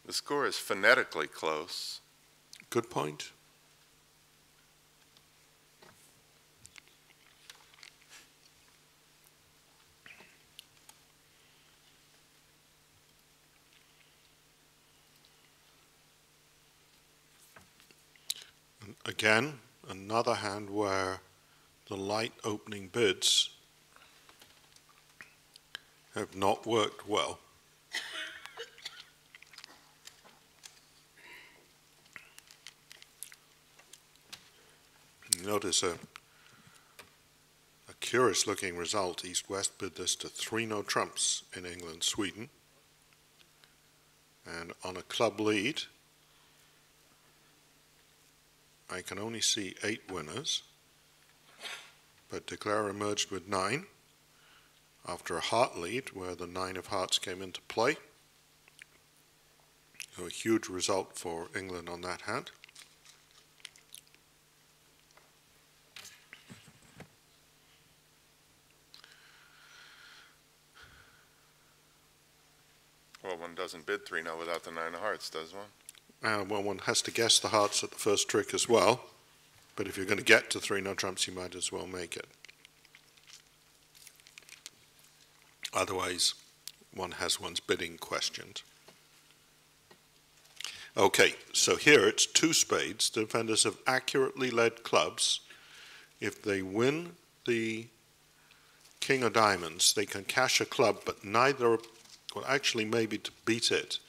The score is phonetically close. Good point. And again, another hand where the light opening bids have not worked well. Notice a curious looking result. East-West bid this to 3 no trumps in England, Sweden. And on a club lead, I can only see 8 winners, but De Cler emerged with 9 after a heart lead where the 9 of hearts came into play. So a huge result for England on that hand. Well, one doesn't bid 3-0 without the 9 of hearts, does one? Well, one has to guess the hearts at the first trick as well, but if you're going to get to 3 no trumps, you might as well make it. Otherwise, one has one's bidding questioned. Okay, so here it's 2 spades. The defenders have accurately led clubs. If they win the king of diamonds, they can cash a club, but neither, well, actually maybe to beat it,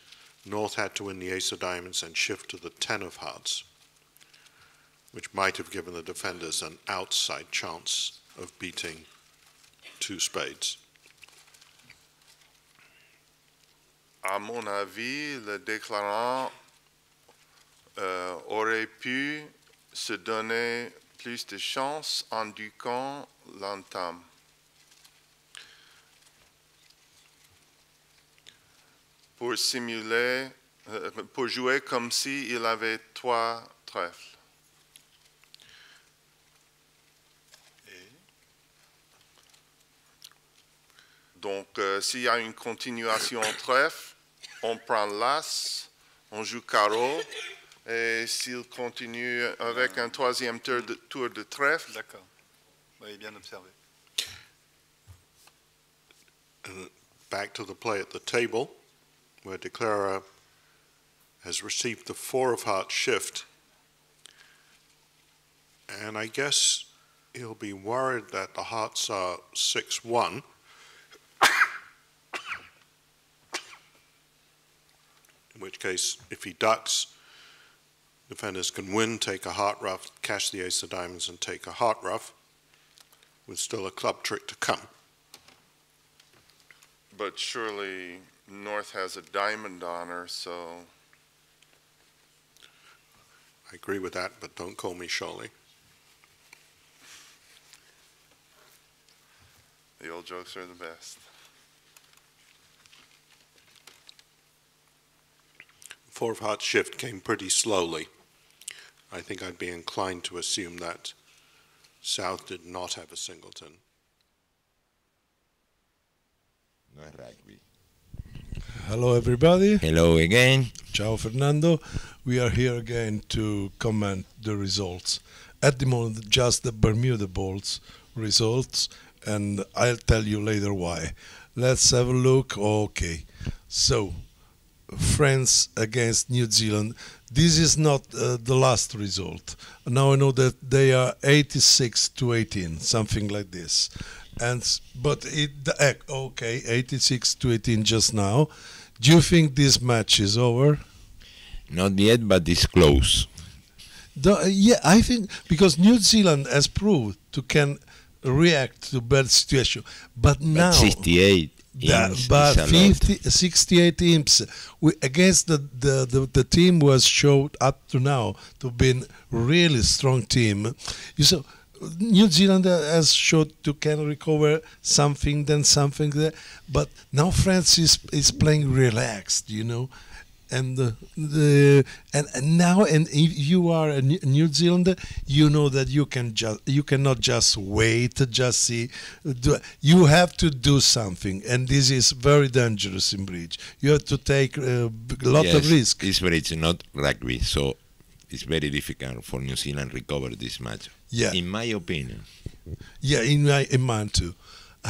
North had to win the ace of diamonds and shift to the 10 of hearts, which might have given the defenders an outside chance of beating 2 spades. À mon avis, le déclarant aurait pu se donner plus de chance en indiquant l'entame. Pour simuler, pour jouer comme s'il avait 3 trèfles. Donc, s'il y a une continuation trèfle, on prend l'as, on joue carreau, et s'il continue avec un 3e tour de trèfle. D'accord. Oui, bien observé. Back to the play at the table, where De Cler has received the 4 of hearts shift. And I guess he'll be worried that the hearts are 6-1. In which case, if he ducks, defenders can win, take a heart ruff, cash the ace of diamonds and take a heart ruff, with still a club trick to come. But surely North has a diamond on her, so... I agree with that, but don't call me Shirley. The old jokes are the best. 4 of hearts shift came pretty slowly. I think I'd be inclined to assume that South did not have a singleton. No es rugby. Hello everybody. Hello again. Ciao Fernando. We are here again to comment the results. At the moment, just the Bermuda Bowls results, and I'll tell you later why. Let's have a look. Okay, so France against New Zealand. This is not the last result. Now I know that they are 86-18, something like this. But okay, 86-18 just now. Do you think this match is over? Not yet, but it's close. Yeah, I think because New Zealand has proved to can react to bad situation, but now 68. But 68 imps against the team was showed up to now to have been really strong team. You saw New Zealand has showed to can recover something, then something there, but now France is playing relaxed, you know, And now, and if you are a New Zealander, you know that you cannot just wait, just see. You have to do something, and this is very dangerous in bridge. You have to take a lot of risk. It's bridge, not rugby, so it's very difficult for New Zealand recover this match. Yeah, in my opinion. Yeah, in mine too.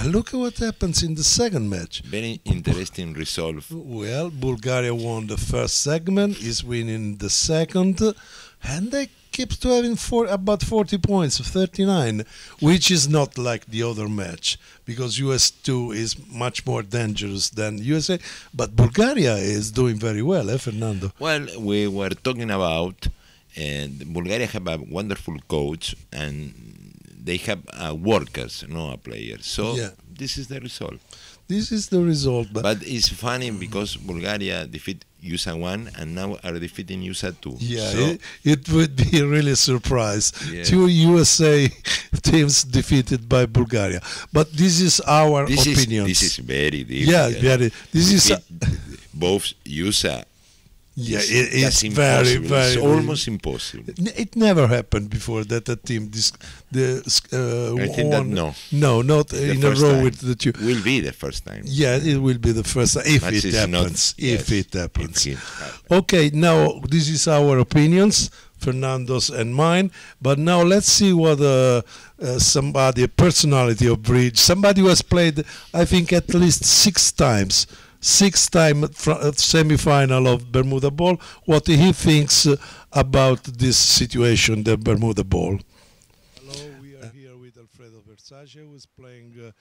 Look at what happens in the second match. Very interesting result. Well, Bulgaria won the first segment, is winning the second, and they keep to having about 40 points, 39, which is not like the other match, because US2 is much more dangerous than USA, but Bulgaria is doing very well, Fernando? Well, we were talking about, Bulgaria have a wonderful coach, and they have workers, not players. So this is the result. This is the result. But it's funny because Bulgaria defeat USA 1 and now are defeating USA 2. Yeah, so it would be a really surprise. Yeah. 2 USA teams defeated by Bulgaria. But this is our opinion. This is very difficult. Yeah, very. This is both USA. Yeah, it's very, very. It's almost impossible. It never happened before that a team I think that no, not in a row with the two. Will be the first time. Yeah, it will be the first time if it happens. If it happens. Okay, now this is our opinions, Fernando's and mine. But now let's see what somebody, a personality of bridge, somebody who has played, I think, at least 6 times. 6-time semi-final of Bermuda Bowl, what he thinks about this situation, the Bermuda Bowl. Hello, we are here with Alfredo Versace, who is playing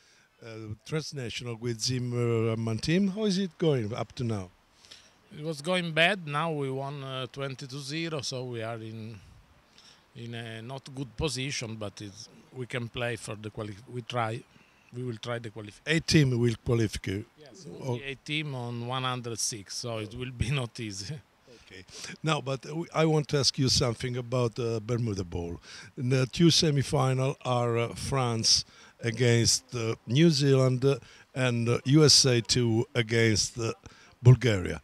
transnational with Zimmerman team. How is it going up to now? It was going bad. Now we won 20-0, so we are in a not good position, but we can play for the We will try the qualification. 8 team will qualify. Yes, 8 team on 106, so it will be not easy. Okay. Now, but I want to ask you something about the Bermuda Bowl. The 2 semi-final are France against New Zealand and USA 2 against Bulgaria.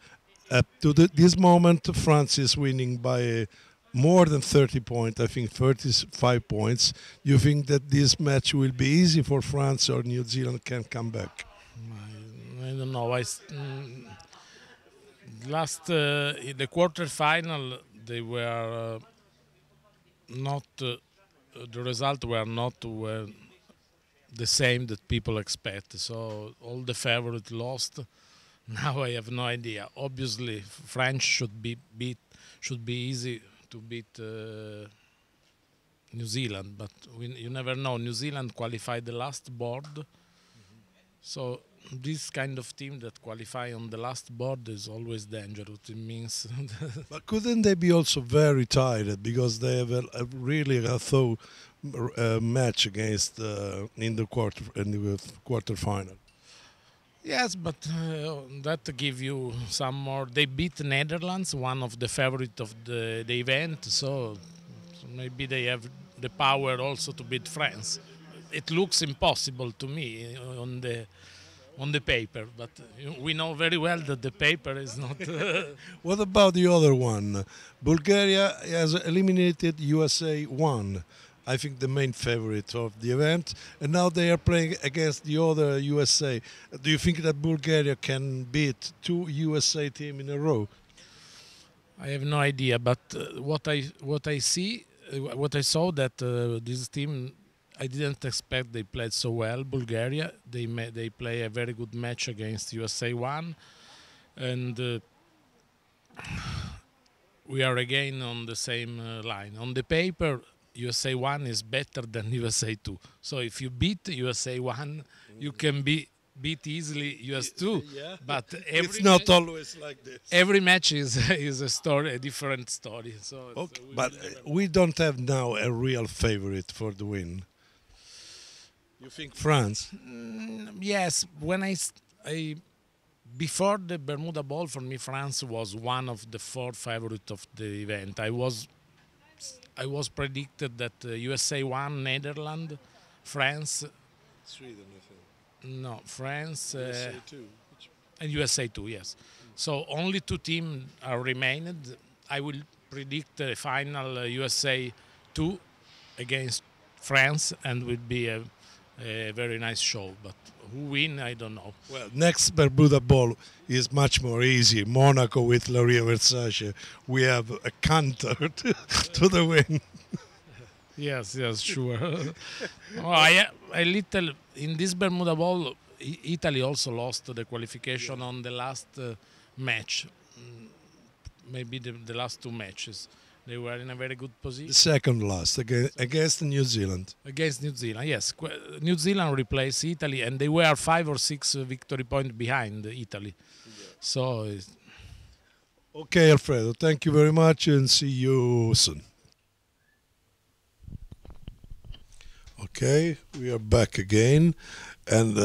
Up to this moment, France is winning by more than 30 points, I think 35 points. You think that this match will be easy for France or New Zealand can come back? I don't know. In the quarter-final, they were not, the result were not the same that people expect. So all the favorites lost. Now I have no idea. Obviously, French should be easy to beat New Zealand, but you never know. New Zealand qualified the last board, so this kind of team that qualify on the last board is always dangerous. It means. But couldn't they be also very tired because they have really a thorough match against in the quarter final? Yes, but that give you some more. They beat Netherlands, one of the favorites of the event, so maybe they have the power also to beat France. It looks impossible to me on the paper, but we know very well that the paper is not. What about the other one? Bulgaria has eliminated USA 1. I think the main favorite of the event, and now they are playing against the other USA. Do you think that Bulgaria can beat 2 USA teams in a row? I have no idea, but what I saw that this team, I didn't expect they played so well. Bulgaria, they play a very good match against USA 1, and we are again on the same line. On the paper, USA 1 is better than USA 2. So if you beat USA 1, you can beat easily US 2. Yeah. But it's not always like this. Every match is a different story. So okay. But we don't have now a real favorite for the win. You think France? Yes. When before the Bermuda Bowl, for me, France was one of the 4 favorites of the event. I was predicted that USA 1, Netherlands, France, Sweden, I think. No, France, USA 2. And USA 2, yes. So only 2 teams are remained. I will predict a final USA 2 against France, and will be a very nice show. But who win, I don't know. Well, next Bermuda Bowl is much more easy. Monaco with Laria Versace. We have a canter to the win. Yes, sure. A little in this Bermuda Bowl. Italy also lost the qualification on the last match. Maybe the last 2 matches. They were in a very good position. The second last against New Zealand. Against New Zealand, yes. New Zealand replaced Italy, and they were 5 or 6 victory points behind Italy. So. Okay, Alfredo. Thank you very much, and see you soon. Okay, we are back again, and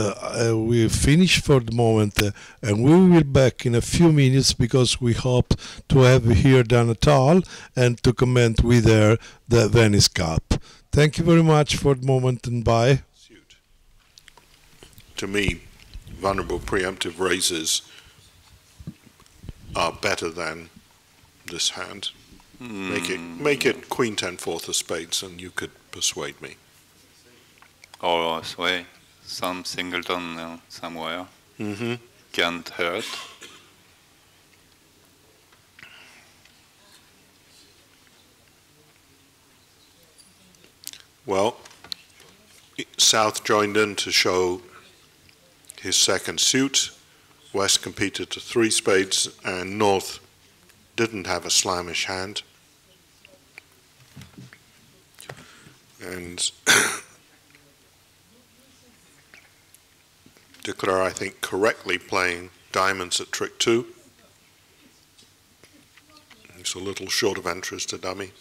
we finish for the moment, and we will be back in a few minutes because we hope to have here Dan Natal and to comment with her the Venice Cup. Thank you very much for the moment, and bye. To me, vulnerable preemptive raises are better than this hand. Make it Queen 10 4th of spades, and you could persuade me. Or sway, some singleton somewhere. Can't hurt. Well, South joined in to show his second suit. West competed to 3 spades, and North didn't have a slamish hand. And Declare, I think, correctly playing diamonds at trick 2. It's a little short of entries to dummy.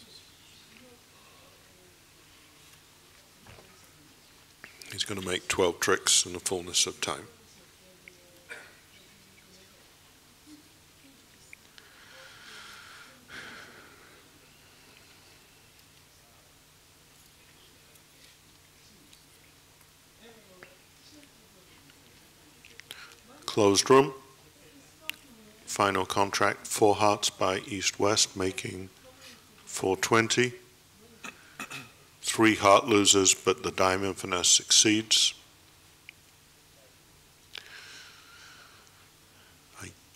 He's going to make 12 tricks in the fullness of time. Closed room. Final contract, 4 hearts by East-West, making 420. 3 heart losers, but the diamond finesse succeeds.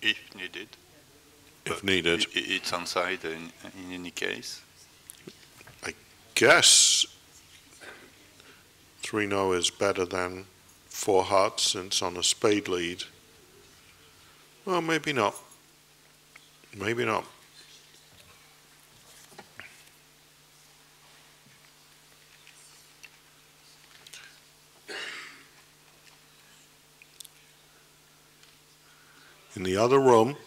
If needed. If needed. It's on side in any case. I guess 3-0 is better than 4 hearts since on a spade lead. Well, maybe not. Maybe not. In the other room,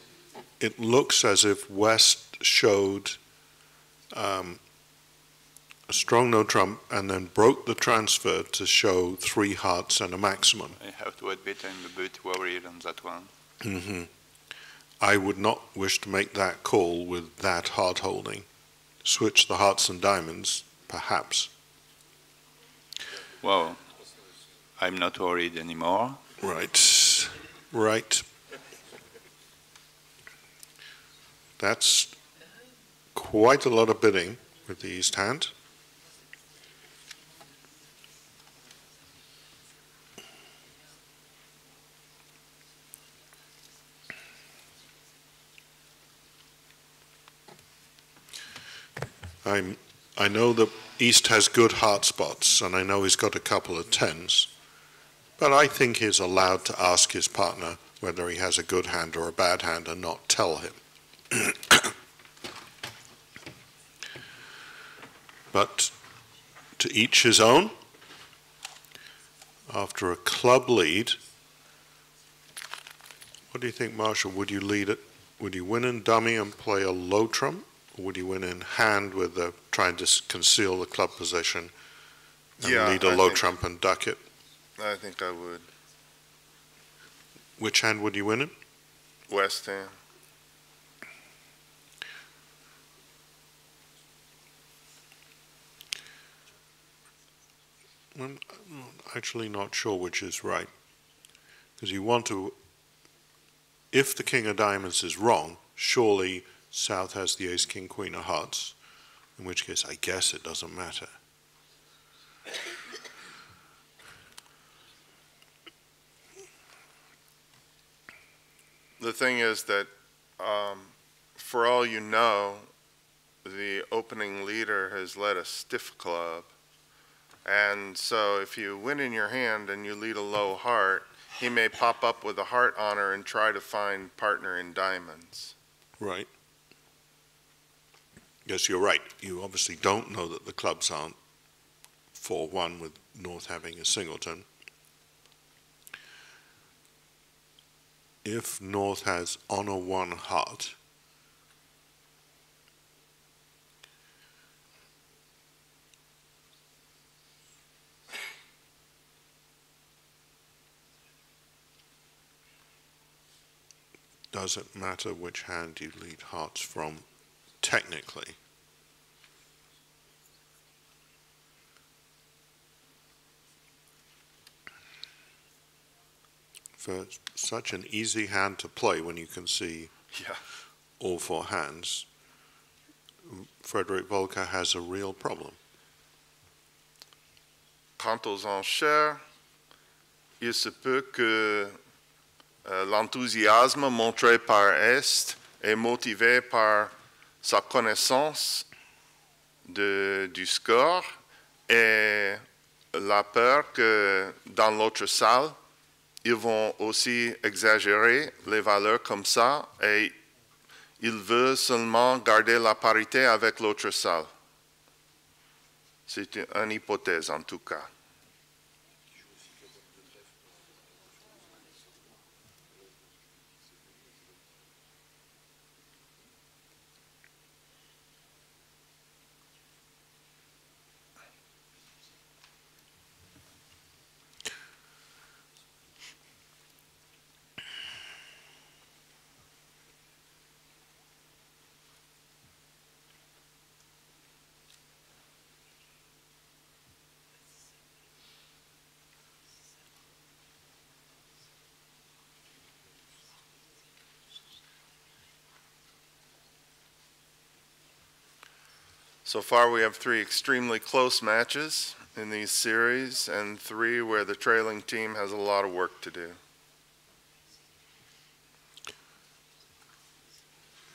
it looks as if West showed a strong no trump and then broke the transfer to show 3 hearts and a maximum. I have to admit I'm a bit worried on that one. I would not wish to make that call with that heart holding. Switch the hearts and diamonds, perhaps. Well, I'm not worried anymore. Right, right. That's quite a lot of bidding with the East hand. I know that East has good heart spots, and I know he's got a couple of 10s, but I think he's allowed to ask his partner whether he has a good hand or a bad hand and not tell him. But to each his own. After a club lead, what do you think, Marshall? Would you lead it? Would you win in dummy and play a low trump? Or would you win in hand with the trying to conceal the club position and lead a low trump and duck it? I think I would. Which hand would you win in? West hand. I'm actually not sure which is right, because you want to if the king of diamonds is wrong, surely South has the ace, king, queen of hearts, in which case I guess it doesn't matter. The thing is that, for all you know, the opening leader has led a stiff club. And so if you win in your hand and you lead a low heart, he may pop up with a heart honor and try to find partner in diamonds. Right. Yes, you're right. You obviously don't know that the clubs aren't 4-1 with North having a singleton. If North has honor 1 heart, doesn't matter which hand you lead hearts from, technically. For such an easy hand to play when you can see all 4 hands, Frederick Volker has a real problem. Quant aux enchères, il se peut que l'enthousiasme montré par Est est motivé par sa connaissance du score et la peur que dans l'autre salle, ils vont aussi exagérer les valeurs comme ça et ils veulent seulement garder la parité avec l'autre salle. C'est une hypothèse en tout cas. So far we have 3 extremely close matches in these series and 3 where the trailing team has a lot of work to do.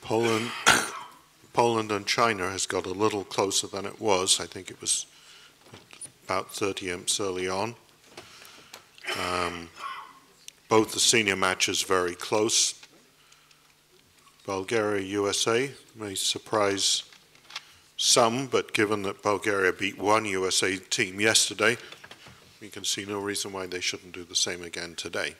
Poland and China has got a little closer than it was. I think it was about 30 imps early on. Both the senior matches very close. Bulgaria, USA may surprise some, but given that Bulgaria beat 1 USA team yesterday, we can see no reason why they shouldn't do the same again today.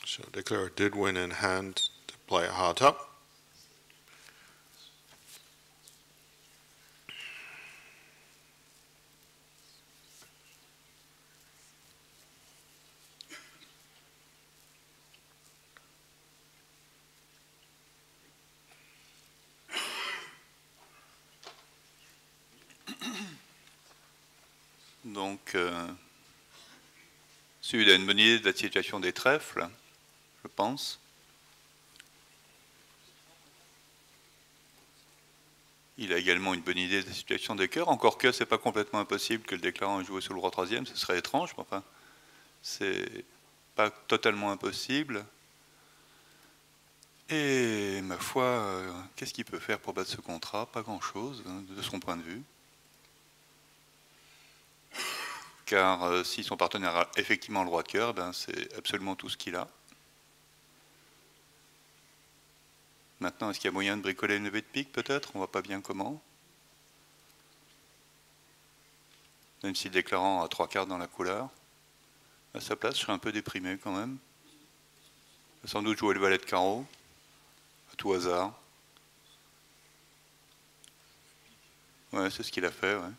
So Declarer did win in hand to play a heart up. Donc, Sud a une bonne idée de la situation des trèfles, je pense. Il a également une bonne idée de la situation des cœurs, encore que c'est pas complètement impossible que le déclarant ait joué sur le roi troisième, ce serait étrange, mais enfin, c'est pas totalement impossible. Et ma foi, qu'est-ce qu'il peut faire pour battre ce contrat? Pas grand-chose, hein, de son point de vue. Car si son partenaire a effectivement le roi de cœur, ben, c'est absolument tout ce qu'il a. Maintenant, est-ce qu'il y a moyen de bricoler une levée de pique peut-être? On voit pas bien comment. Même si le déclarant a 3/4 dans la couleur. À sa place, je serais un peu déprimé quand même. Il va sans doute jouer le valet de carreau, à tout hasard. Ouais, c'est ce qu'il a fait, ouais.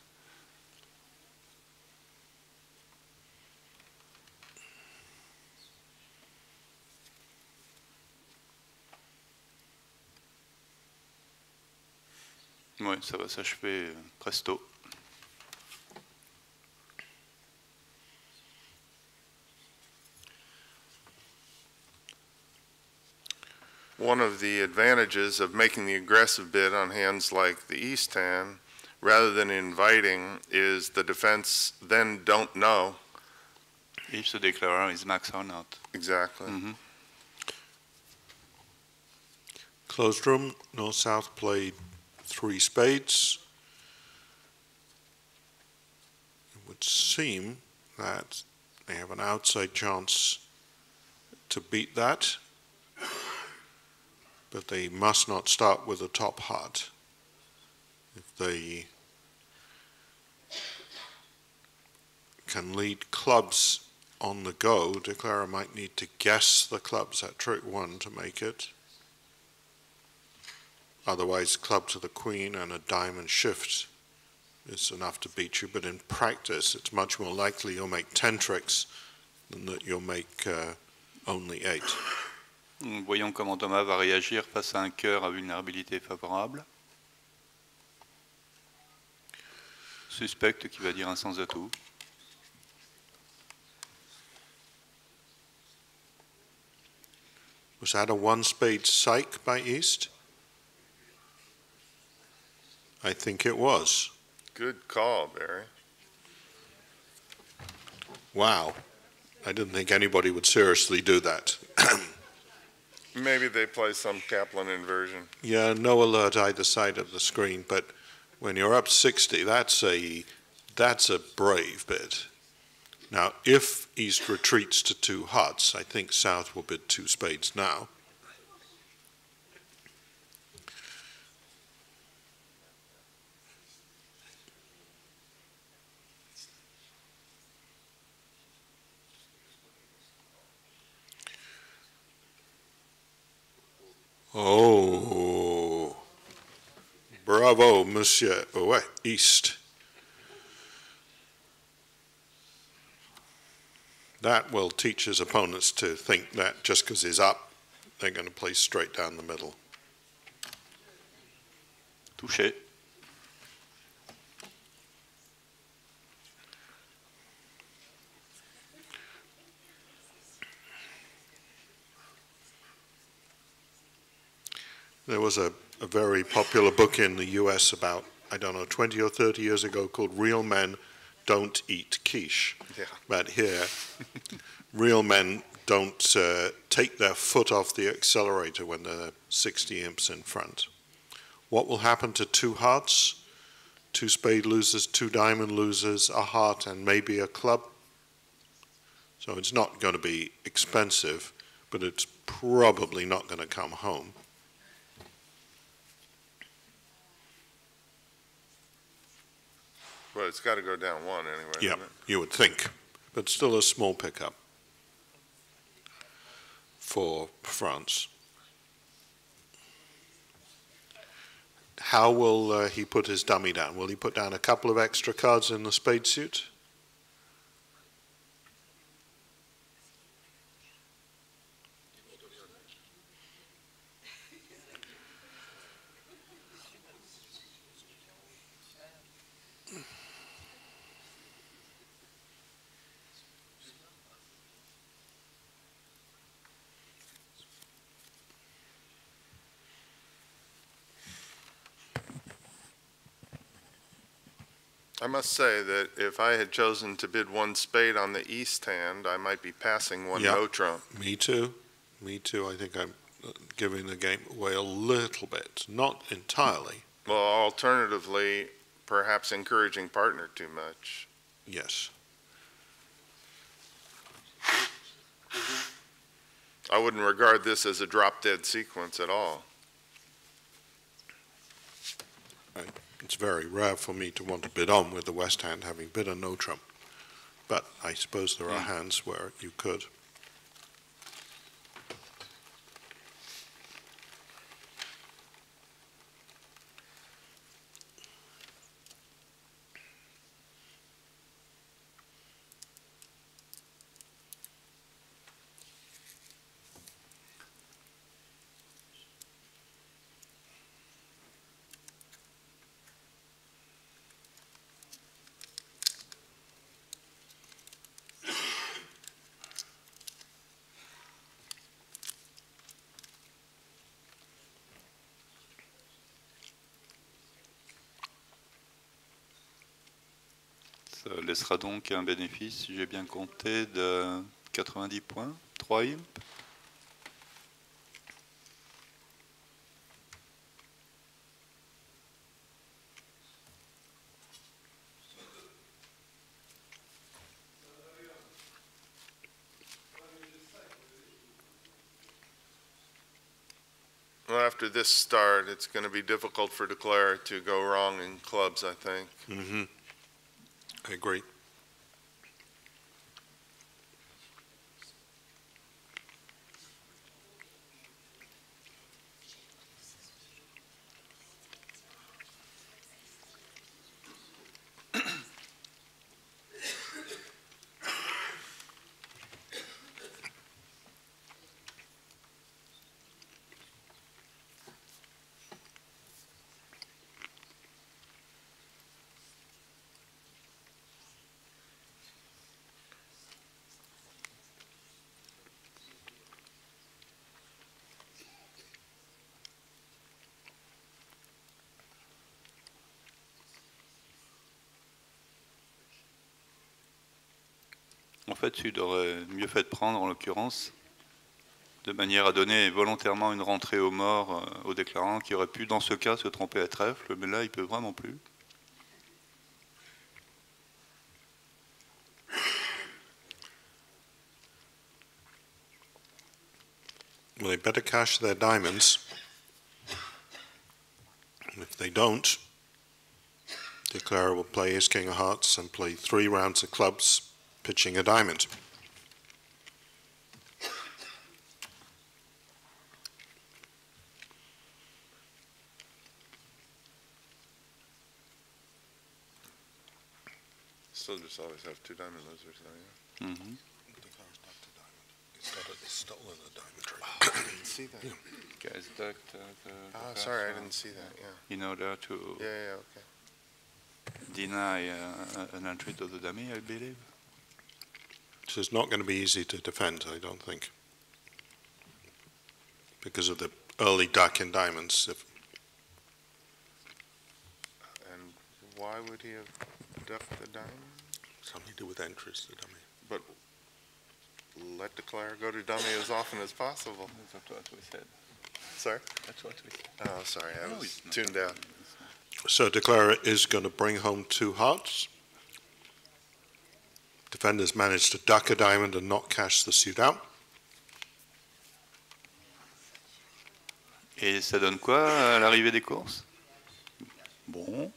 Ouais, ça va s'achever presto. One of the advantages of making the aggressive bid on hands like the East hand, rather than inviting, is the defense then don't know. If the declarer is max or not. Exactly. Mm-hmm. Closed room, North-South played 3 spades. It would seem that they have an outside chance to beat that, but they must not start with a top heart. If they can lead clubs on the go, declarer might need to guess the clubs at trick 1 to make it. Otherwise, club to the queen and a diamond shift is enough to beat you, but in practice it's much more likely you'll make 10 tricks than that you'll make only 8. Voyons comment Thomas va réagir face à un cœur à vulnérabilité favorable. Suspecte qui va dire un sans atout. Was that a 1 spade psych by East? I think it was. Good call, Barry. Wow. I didn't think anybody would seriously do that. Maybe they play some Kaplan inversion. Yeah, no alert either side of the screen, but when you're up 60, that's a brave bid. Now, if East retreats to 2 hearts, I think South will bid 2 spades now. Oh, bravo, monsieur. Ouais, East. That will teach his opponents to think that just because he's up, they're going to play straight down the middle. Touché. There was a very popular book in the US about, I don't know, 20 or 30 years ago called Real Men Don't Eat Quiche. Yeah. But here, real men don't take their foot off the accelerator when they're 60 imps in front. What will happen to 2 hearts, 2 spade losers, 2 diamond losers, a heart, and maybe a club? So it's not going to be expensive, but it's probably not going to come home. Well, it's got to go down 1 anyway. Yeah, doesn't it? you would think, but still a small pickup for France. How will he put his dummy down? Will he put down a couple of extra cards in the spade suit? I must say that if I had chosen to bid 1 spade on the East hand, I might be passing 1 Yeah. no trump. Me too. Me too. I think I'm giving the game away a little bit, not entirely. Well, alternatively, perhaps encouraging partner too much. Yes. I wouldn't regard this as a drop-dead sequence at all. It's very rare for me to want to bid on with the West hand having bid a no trump. But I suppose there are hands where you could. Ça laissera donc un bénéfice, si j'ai bien compté, de 90 points, 3 imp. Well, after this start, it's going to be difficult for Declare to go wrong in clubs, I think. Mm-hmm. I agree. En fait, Sud aurait mieux fait de prendre, en l'occurrence, de manière à donner volontairement une rentrée au mort au déclarant qui aurait pu, dans ce cas, se tromper à trèfle, mais là, il peut vraiment plus. Well, they better cash their diamonds. If they don't, Declarer will play his king of hearts and play 3 rounds of clubs, pitching a diamond. Still just always have 2 diamond losers, though, yeah. Mm-hmm. It's stolen a diamond trick. Oh, I didn't see that. Guys ducked Oh, sorry, I didn't see that, yeah. in order to Yeah, okay. deny an entry to the dummy, I believe. So it's not going to be easy to defend, I don't think, because of the early duck in diamonds. And why would he have ducked the diamond? Something to do with entries, the dummy. But let Declare go to dummy as often as possible. That's what we said. Sorry? That's what we said. Oh, sorry, I was tuned out. So Declarer is going to bring home 2 hearts. Defenders managed to duck a diamond and not cash the suit out. Et ça donne quoi à l'arrivée des courses? Bon.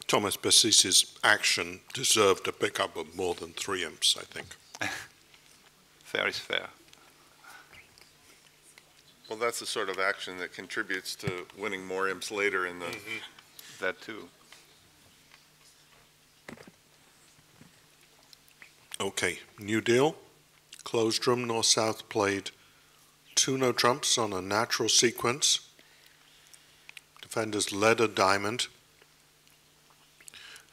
Thomas Bessis's action deserved a pickup of more than 3 imps, I think. Fair is fair. Well, that's the sort of action that contributes to winning more imps later in the... That too. Okay, new deal. Closed room, north-south played 2 no trumps on a natural sequence. Defenders led a diamond.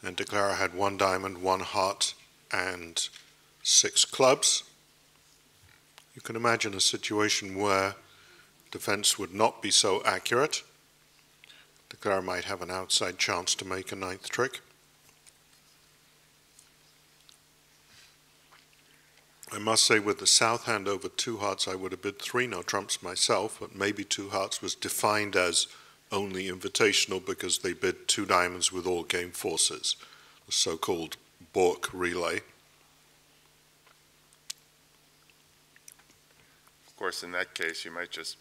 And Declarer had 1 diamond, 1 heart, and 6 clubs. You can imagine a situation where defense would not be so accurate. Declarer might have an outside chance to make a 9th trick. I must say, with the south hand over 2 hearts, I would have bid 3 no trumps myself, but maybe 2 hearts was defined as only invitational because they bid 2 diamonds with all game forces, the so-called Bork relay. Of course, in that case, you might just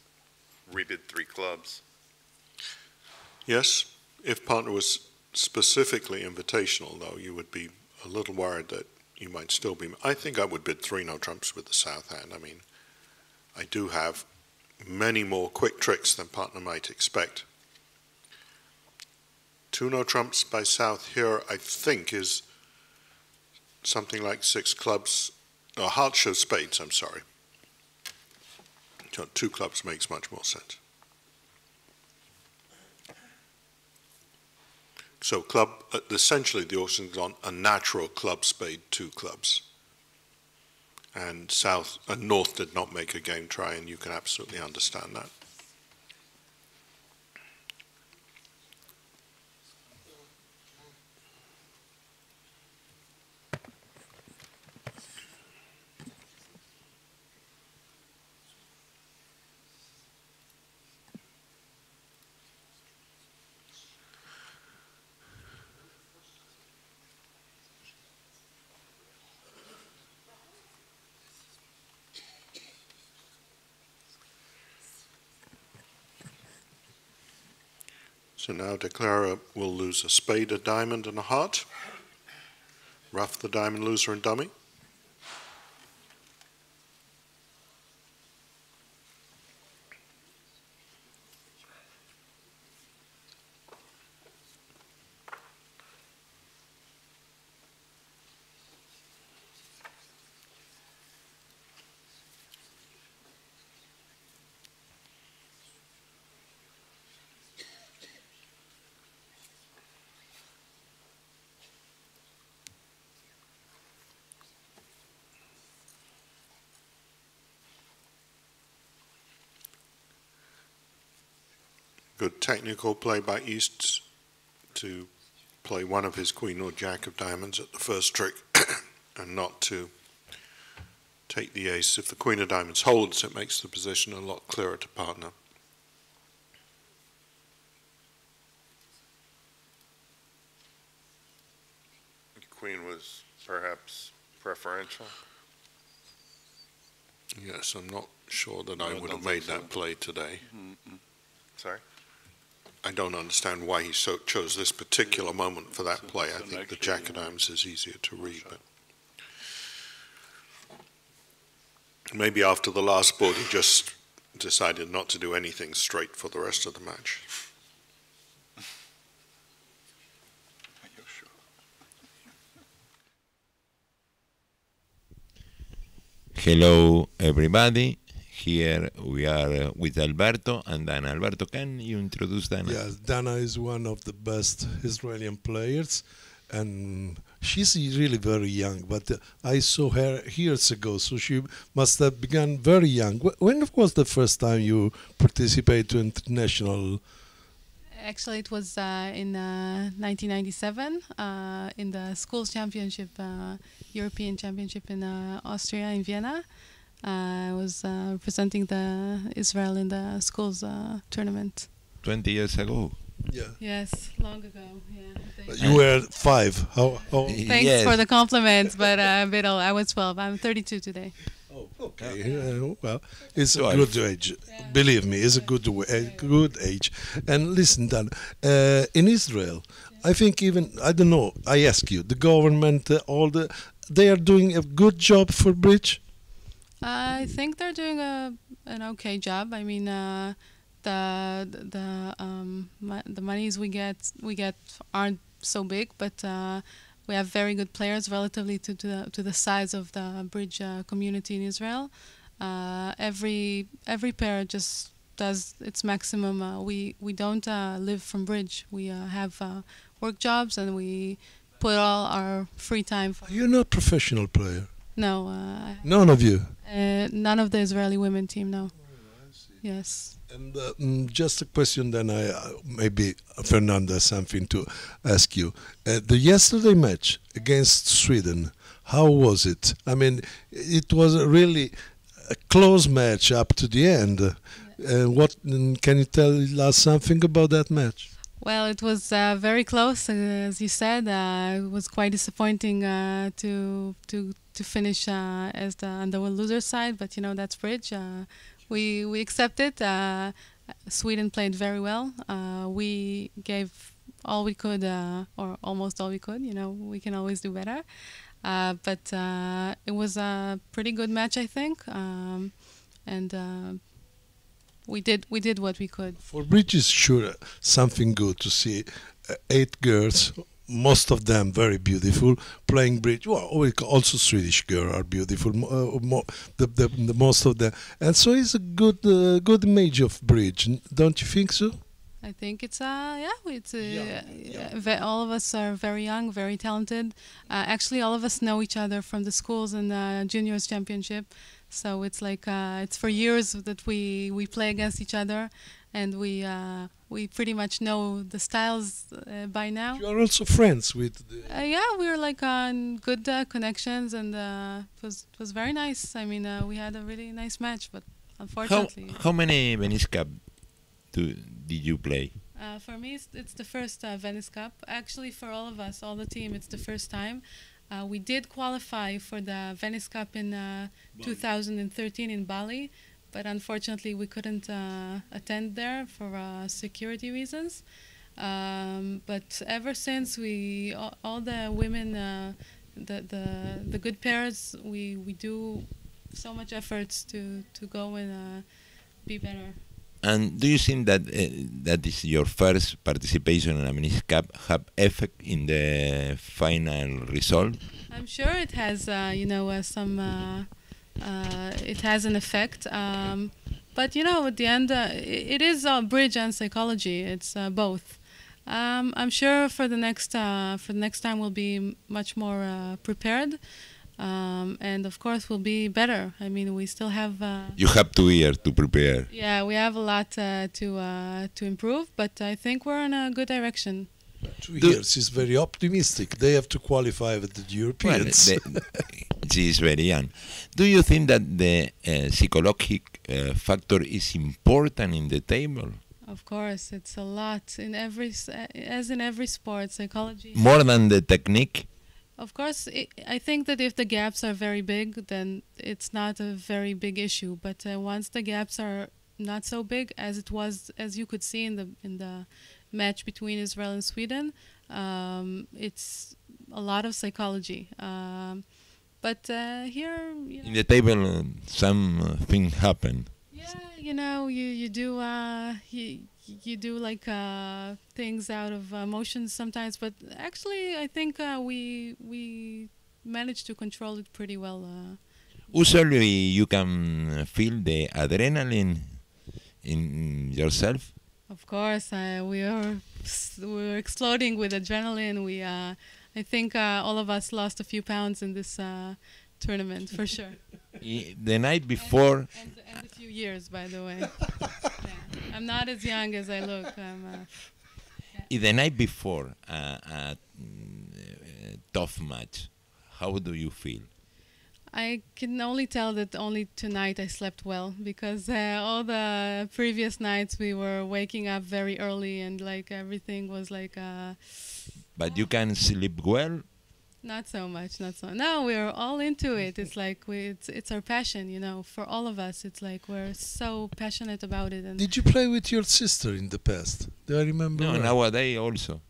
rebid 3 clubs. Yes, if partner was specifically invitational, though, you would be a little worried that you might still be. I think I would bid 3 no trumps with the south hand. I mean, I do have many more quick tricks than partner might expect. 2 no trumps by south here, I think, is something like 6 clubs, or heart show spades, I'm sorry. So 2 clubs makes much more sense. So club, essentially the auction's on a natural club spade, 2 clubs. And south and north did not make a game try, and you can absolutely understand that. So now declarer will lose a spade, a diamond, and a heart. Ruff the diamond loser and dummy. Good technical play by East to play one of his queen or jack of diamonds at the first trick and not to take the ace. If the queen of diamonds holds, it makes the position a lot clearer to partner. Queen was perhaps preferential. Yes, I'm not sure that I would have made that play today. Sorry? I don't understand why he chose this particular moment for that play. I think the jack of diamonds is easier to read. But maybe after the last board, he just decided not to do anything straight for the rest of the match. Hello, everybody. Here we are with Alberto and Dana. Alberto, can you introduce Dana? Yes, Dana is one of the best Israeli players, and she's really very young, but I saw her years ago, so she must have begun very young. When was the first time you participated to international? Actually, it was in 1997 in the schools championship, European championship in Austria, in Vienna. I was representing the Israel in the schools tournament. 20 years ago. Yeah. Yes, long ago. Yeah. You were 5. How Thanks yes. for the compliments, but a bit old. I was 12. I'm 32 today. Oh, okay. Well, it's a good age. Yeah. Believe me, it's a good age. And listen, Dan, in Israel, I think even, I don't know, I ask you, the government, they are doing a good job for bridge? I think they're doing an okay job. I mean, the monies we get aren't so big, but we have very good players relatively to the size of the bridge community in Israel. Every pair just does its maximum. We don't live from bridge. We have work jobs, and we put all our free time. You're not a professional player. No. None of you. None of the Israeli women team. No. Oh, I see. Yes. And just a question, then maybe Fernando has something to ask you. The yesterday match against Sweden, how was it? I mean, it was really a close match up to the end. What can you tell us something about that match? Well, it was very close, as you said. It was quite disappointing to finish as on the loser side, but that's bridge. We accept it. Sweden played very well. We gave all we could, or almost all we could. We can always do better. But it was a pretty good match, I think, and we did what we could. For bridge is sure something good to see 8 girls, most of them very beautiful, playing bridge. Well, also Swedish girls are beautiful, the most of them, and so it's a good image of bridge, don't you think so? I think it's all of us are very young, very talented. Actually, all of us know each other from the schools and juniors championship. So it's like it's for years that we play against each other, and we pretty much know the styles by now. You are also friends with we were like on good connections, and it was very nice. I mean, we had a really nice match, but unfortunately. How many Venice Cup did you play? For me, it's the first Venice Cup. Actually, for all of us, all the team, it's the first time. We did qualify for the Venice Cup in 2013 in Bali, but unfortunately we couldn't attend there for security reasons. But ever since, all the women, the good pairs, we do so much efforts to go and be better. And do you think that that is your first participation in a Venice Cup have effect in the final result? I'm sure it has, some. It has an effect, but at the end, it is bridge and psychology. It's both. I'm sure for the next time we'll be much more prepared. And of course we'll be better. I mean, we still have. You have 2 years to prepare. Yeah, we have a lot to improve, but I think we're in a good direction. 2 years is very optimistic. They have to qualify with the Europeans. Well, she is very young. Do you think that the psychological factor is important in the table? Of course, it's a lot in every sport. Psychology. More than the technique. Of course, I think that if the gaps are very big, then it's not a very big issue. But once the gaps are not so big, as it was, as you could see in the match between Israel and Sweden, it's a lot of psychology. But here, in the table, something happened. Yeah, you do. You do like things out of emotions sometimes, but actually I think we managed to control it pretty well. Usually you can feel the adrenaline in yourself. Of course, we were exploding with adrenaline. I think all of us lost a few pounds in this tournament for sure. The night before. And a few years, by the way. I'm not as young as I look. The night before a tough match, how do you feel? I can only tell that only tonight I slept well, because all the previous nights we were waking up very early and like everything was like. But you can sleep well? Not so much, not so. No, we're all into it. It's like it's our passion, for all of us. It's like we're so passionate about it. And did you play with your sister in the past? Do I remember? No, nowadays also.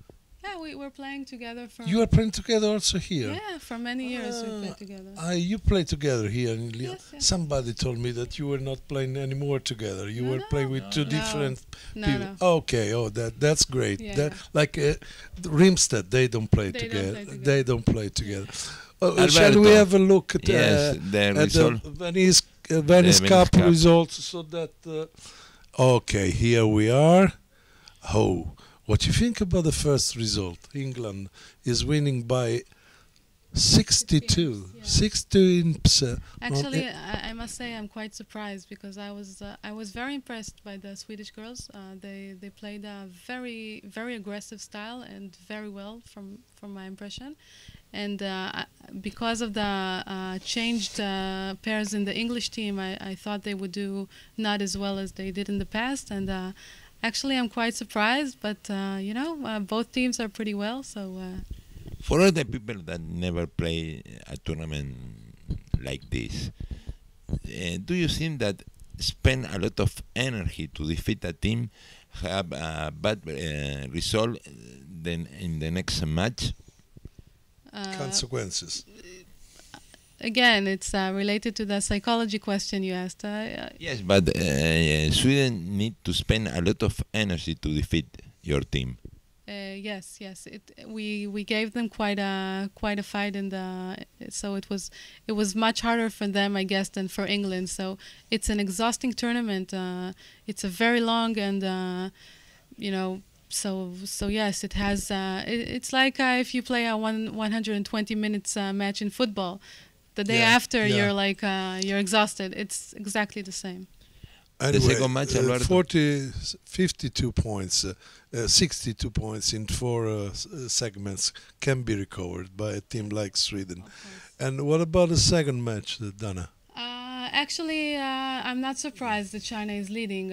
Yeah, we were playing together for. You are playing together also here? Yeah, for many years we played together. You play together here in Lyon. Yes. Somebody told me that you were not playing anymore together. You were playing with two different people. No. Okay, that's great. Yeah. Like Rimstead, they don't play together. They don't play together. Shall we have a look at the Venice Cup results? So that okay, here we are. Oh. What do you think about the first result? England is winning by 62. 16%. Actually, I must say I'm quite surprised, because I was very impressed by the Swedish girls. They played a very, very aggressive style and very well from my impression. and because of the changed pairs in the English team, I thought they would do not as well as they did in the past, and actually I'm quite surprised, but both teams are pretty well, so... For all the people that never play a tournament like this, do you think that spend a lot of energy to defeat a team have a bad result then in the next match? Consequences. Again, it's related to the psychology question you asked. Yes, but Sweden need to spend a lot of energy to defeat your team. Yes. We gave them quite a fight so it was much harder for them, I guess, than for England. So it's an exhausting tournament. It's a very long and So yes, it has. It's like if you play a 120 minutes match in football, the day after you're like you're exhausted. It's exactly the same. Anyway, the second match, Alberto? 52 points, 62 points in 4 segments can be recovered by a team like Sweden. And what about the second match, Dana? Actually, I'm not surprised that China is leading.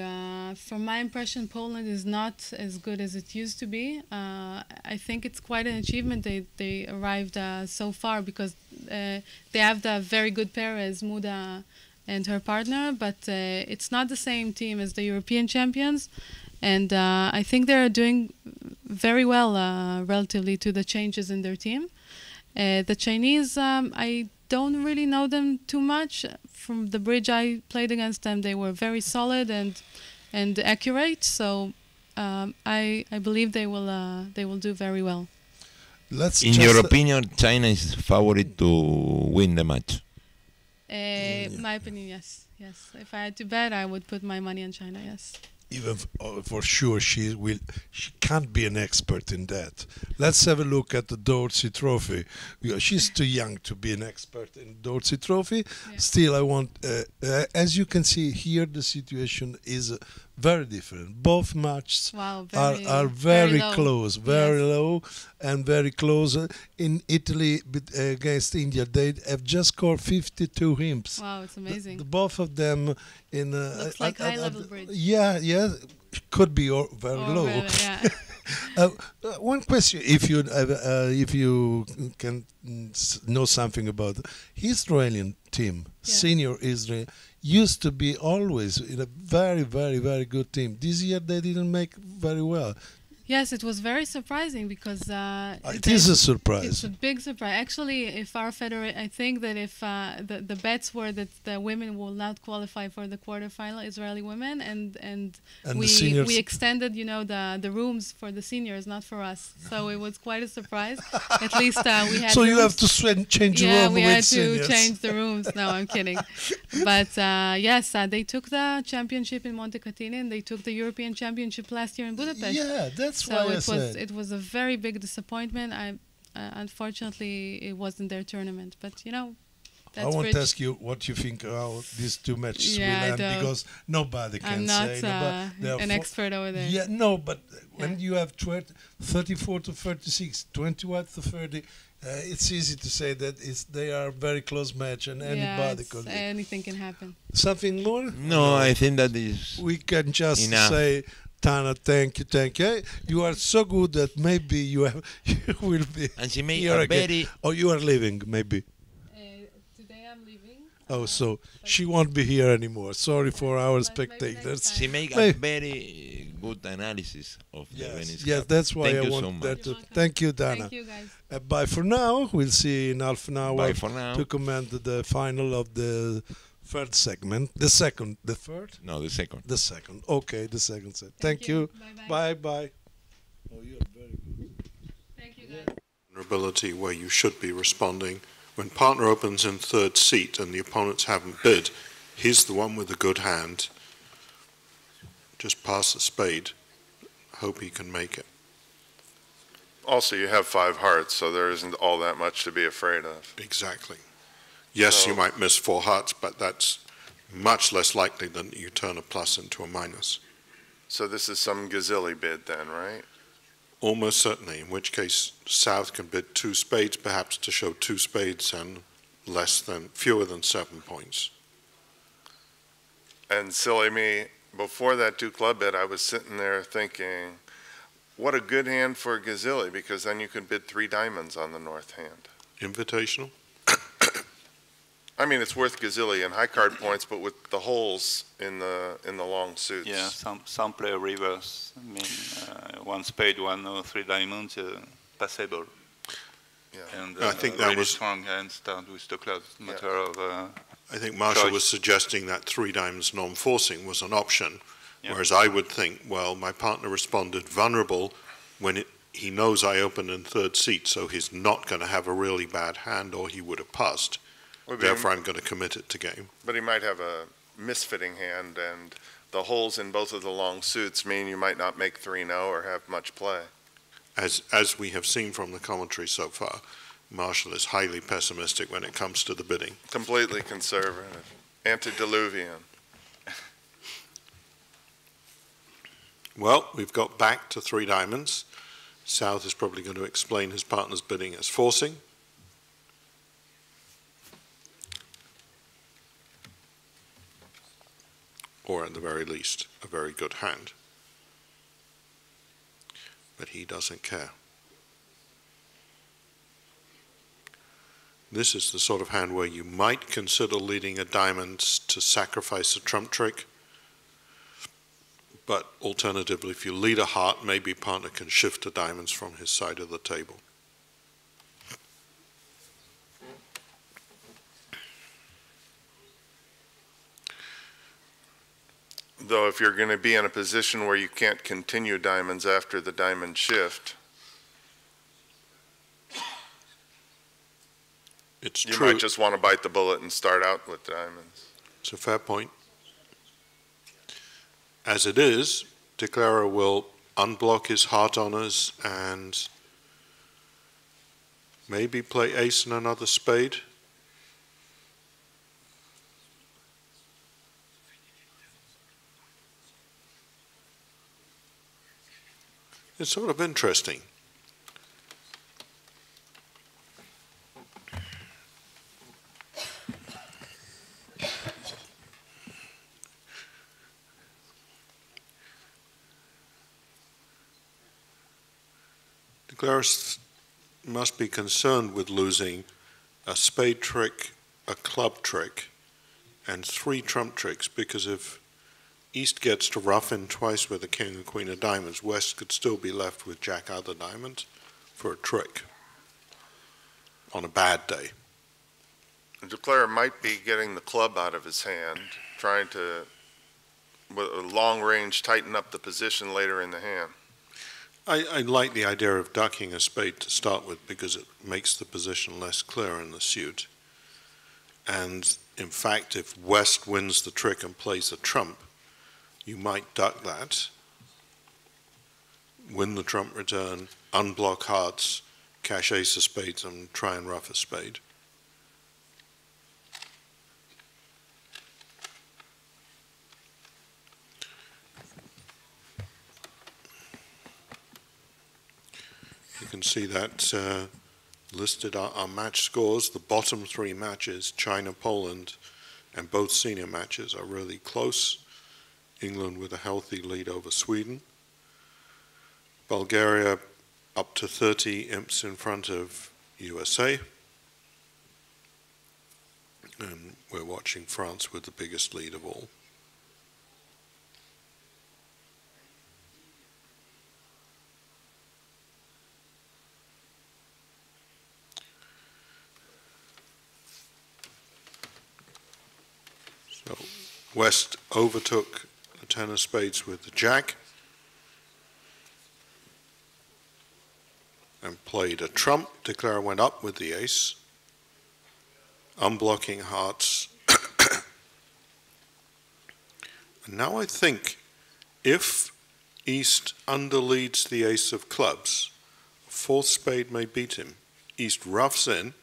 From my impression, Poland is not as good as it used to be. I think it's quite an achievement they arrived so far, because they have the very good pair as Muda and her partner, but it's not the same team as the European champions. And I think they're doing very well relatively to the changes in their team. The Chinese, I don't really know them too much. From the bridge I played against them, they were very solid and accurate. So I believe they will do very well. In your opinion, China is favorite to win the match? My opinion, yes. If I had to bet, I would put my money on China. Yes. Even for sure, she can't be an expert in that. Let's have a look at the Dorsey Trophy. She's too young to be an expert in Dorsey Trophy. Yeah. Still, I want, as you can see here, the situation is very different. Both matches are very close, very low and very close. In Italy against India, they have just scored 52 imps. Wow, it's amazing. Both of them in looks like high-level bridge. Yeah, could be very low. One question, if you can know something about the Israeli team, senior Israel, used to be always in a very, very, very good team. This year they didn't make very well. Yes, it was very surprising because it is a surprise. It's a big surprise. Actually, if our federation, I think that if the bets were that the women will not qualify for the quarterfinal, Israeli women, and we extended, the rooms for the seniors, not for us. So it was quite a surprise. At least we had. So rooms. You have to change the room. Yeah, we had seniors. to change the rooms. No, I'm kidding. But yes, they took the championship in Montecatini, and they took the European Championship last year in Budapest. Yeah, that's so it was a very big disappointment. Unfortunately, it wasn't their tournament, but I want to ask you what you think how these two matches will end, because nobody can say. I'm not an expert over there. Yeah, no, but when you have 34 to 36, 21 to 30, it's easy to say that they are a very close match, and anybody could. Anything can happen. Something more? No, I think that is. We can just enough. say. Tana, thank you. You are so good that maybe you will be. And she made here a again. very. Oh, you are leaving, maybe. Today I'm leaving. Oh, so she won't be here anymore. Sorry for our spectators. She made a very good analysis of the Venice Cup. Yes, that's why thank I you want so much. that to. Thank you, Dana. Thank you, guys. Bye for now. We'll see you in half an hour. Bye for now. To comment the final of the third segment. The third? No, the second. The second. Okay, the second set. Thank you. Bye. Oh, you're very good. Thank you, guys. Vulnerability where you should be responding. When partner opens in third seat and the opponents haven't bid, he's the one with the good hand. Just pass the spade. Hope he can make it. Also, you have 5 hearts, so there isn't all that much to be afraid of. Exactly. Yes, you might miss 4 hearts, but that's much less likely than you turn a plus into a minus. So this is some gazilli bid then, right? Almost certainly, in which case South can bid 2 spades, perhaps to show 2 spades and fewer than 7 points. And silly me, before that 2 club bid, I was sitting there thinking, what a good hand for Gazilli, because then you can bid 3 diamonds on the north hand. Invitational? I mean, it's worth gazillion high card points, but with the holes in the long suits. Yeah, some play reverse. I mean, one spade, one or three diamonds, passable. Yeah. And I think that really was strong hand start with the club. Matter of. I think Marshall choice. was suggesting that 3 diamonds non-forcing was an option, whereas I would think, well, my partner responded vulnerable when he knows I opened in 3rd seat, so he's not going to have a really bad hand, or he would have passed. Well, Therefore, I'm going to commit it to game. But he might have a misfitting hand, and the holes in both of the long suits mean you might not make 3-0 or have much play. As we have seen from the commentary so far, Marshall is highly pessimistic when it comes to the bidding. Completely conservative, antediluvian. Well, we've got back to 3 diamonds. South is probably going to explain his partner's bidding as forcing. Or at the very least, a very good hand. But he doesn't care. This is the sort of hand where you might consider leading a diamond to sacrifice a trump trick. But alternatively, if you lead a heart, maybe partner can shift the diamonds from his side of the table. Though if you're going to be in a position where you can't continue diamonds after the diamond shift, you might just want to bite the bullet and start out with diamonds. It's a fair point. As it is, Declarer will unblock his heart honors and maybe play ace and another spade. It's sort of interesting. Declarers must be concerned with losing a spade trick, a club trick, and 3 trump tricks, because if East gets to rough in twice with the king and queen of diamonds, West could still be left with jack other diamonds for a trick on a bad day. The declarer might be getting the club out of his hand, trying to, with a long range, tighten up the position later in the hand. I like the idea of ducking a spade to start with, because it makes the position less clear in the suit. And in fact, if West wins the trick and plays a trump, you might duck that, win the trump return, unblock hearts, cash ace of spades, and try and rough a spade. You can see that listed our match scores. The bottom 3 matches, China, Poland, and both senior matches are really close. England with a healthy lead over Sweden. Bulgaria up to 30 imps in front of USA. And we're watching France with the biggest lead of all. So West overtook the 10 of spades with the jack and played a trump. Declarer went up with the ace, unblocking hearts. And now I think if East underleads the ace of clubs, a 4th spade may beat him. East roughs in,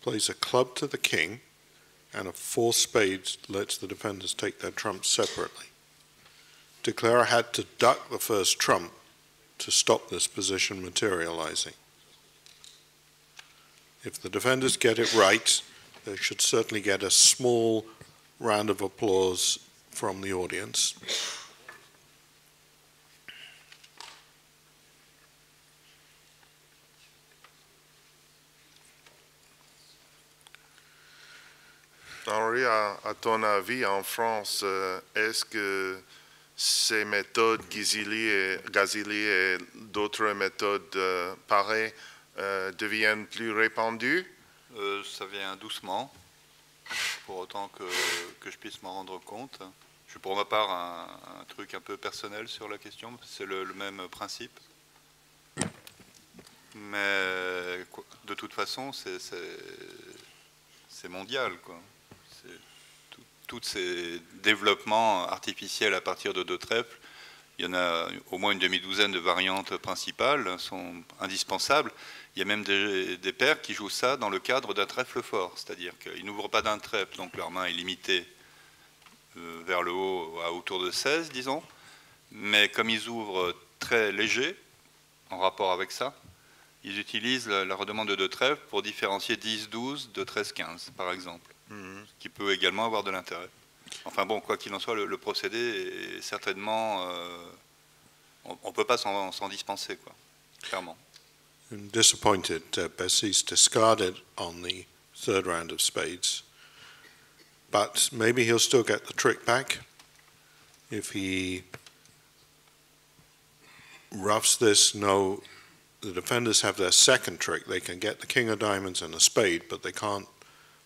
plays a club to the king, and a 4 spades lets the defenders take their trumps separately. Declarer had to duck the first trump to stop this position materializing. If the defenders get it right, they should certainly get a small round of applause from the audience. Henri, à ton avis, en France, est-ce que ces méthodes Gazili et d'autres méthodes pareilles deviennent plus répandues? Ça vient doucement, pour autant que je puisse m'en rendre compte. Je suis pour ma part un truc un peu personnel sur la question, c'est le même principe. Mais de toute façon, c'est mondial, quoi. Tous ces développements artificiels à partir de 2 trèfles, il y en a au moins une demi-douzaine de variantes principales, sont indispensables. Il y a même des pairs qui jouent ça dans le cadre d'un trèfle fort, c'est-à-dire qu'ils n'ouvrent pas d'un trèfle, donc leur main est limitée vers le haut à autour de 16, disons, mais comme ils ouvrent très léger, en rapport avec ça, ils utilisent la redemande de 2 trèfles pour différencier 10-12 de 13-15, par exemple. Ce qui peut également avoir de l'intérêt. Enfin bon, quoi qu'il en soit, le procédé est certainement... on ne peut pas s'en dispenser, quoi, clairement. I'm disappointed Bessie's discarded on the 3rd round of spades, but maybe he'll still get the trick back if he roughs this. No, the defenders have their second trick. They can get the king of diamonds and a spade, but they can't.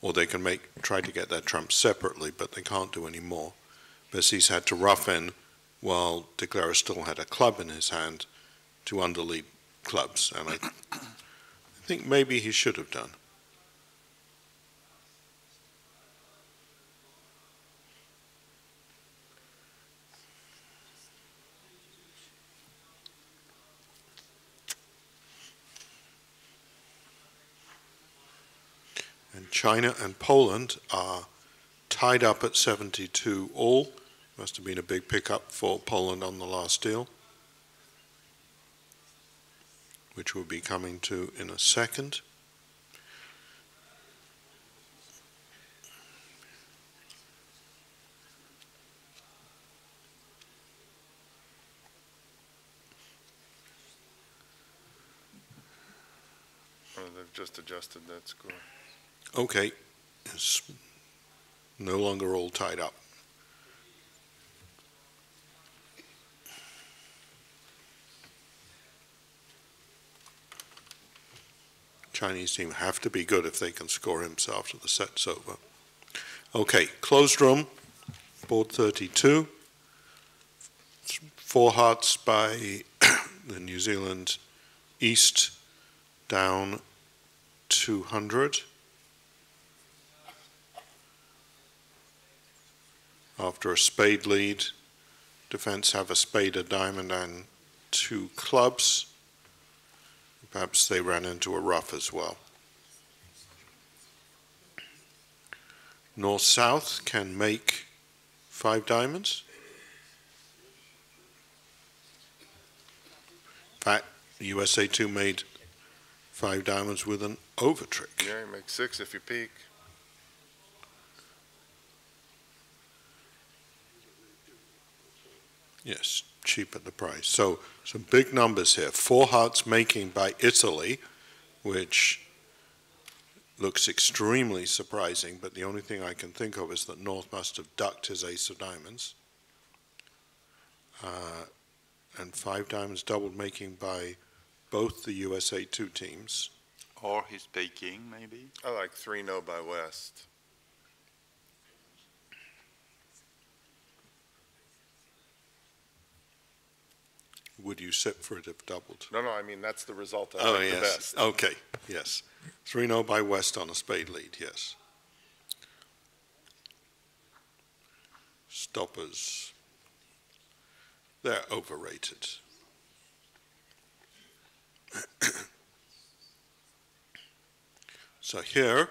Or they can try to get their trumps separately, but they can't do any more. Bessie's had to rough in while De Clara still had a club in his hand to underlead clubs, and I think maybe he should have done. And China and Poland are tied up at 72 all. Must have been a big pickup for Poland on the last deal, which we'll be coming to in a second. Oh, they've just adjusted that score. Okay, it's no longer all tied up. Chinese team have to be good if they can score himself after the set's over. Okay, closed room, board 32. 4 hearts by the New Zealand East, down 200. After a spade lead, defense have a spade, a diamond, and 2 clubs. Perhaps they ran into a rough as well. North-South can make 5 diamonds. In fact, USA 2 made 5 diamonds with an over trick. Yeah, you make 6 if you peek. Yes, cheap at the price. So some big numbers here. 4 hearts making by Italy, which looks extremely surprising, but the only thing I can think of is that North must have ducked his ace of diamonds. And 5 diamonds doubled making by both the USA 2 teams. Or he's baking, maybe? I like 3-0 by West. Would you sit for it if doubled? No, I mean, that's the result I Oh, like yes. the best. Okay, yes. 3-0 by West on a spade lead, yes. Stoppers. They're overrated. So here,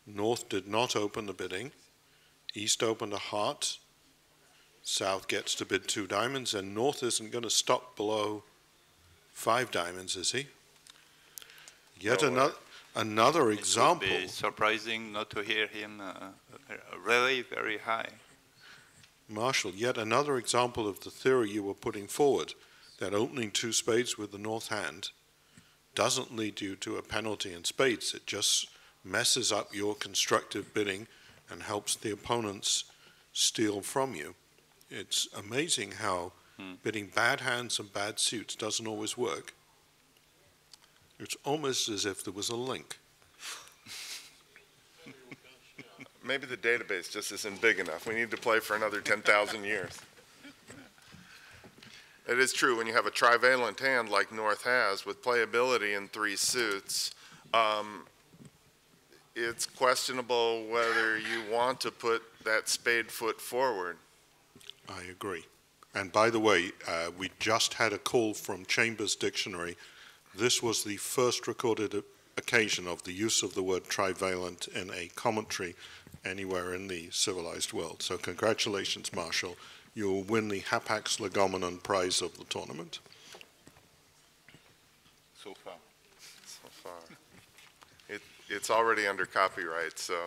North did not open the bidding. East opened a heart. South gets to bid 2 diamonds, and North isn't going to stop below 5 diamonds, is he? Yet another example. It would be surprising not to hear him really very high. Marshall, yet another example of the theory you were putting forward, that opening 2 spades with the north hand doesn't lead you to a penalty in spades. It just messes up your constructive bidding and helps the opponents steal from you. It's amazing how bidding bad hands and bad suits doesn't always work. It's almost as if there was a link. Maybe the database just isn't big enough. We need to play for another 10,000 years. It is true, when you have a trivalent hand like North has, with playability in 3 suits, it's questionable whether you want to put that spade foot forward. I agree. And by the way, we just had a call from Chambers Dictionary. This was the first recorded occasion of the use of the word trivalent in a commentary anywhere in the civilized world. So congratulations, Marshall. You'll win the Hapax Legomenon prize of the tournament. So far. So far. It's already under copyright, so.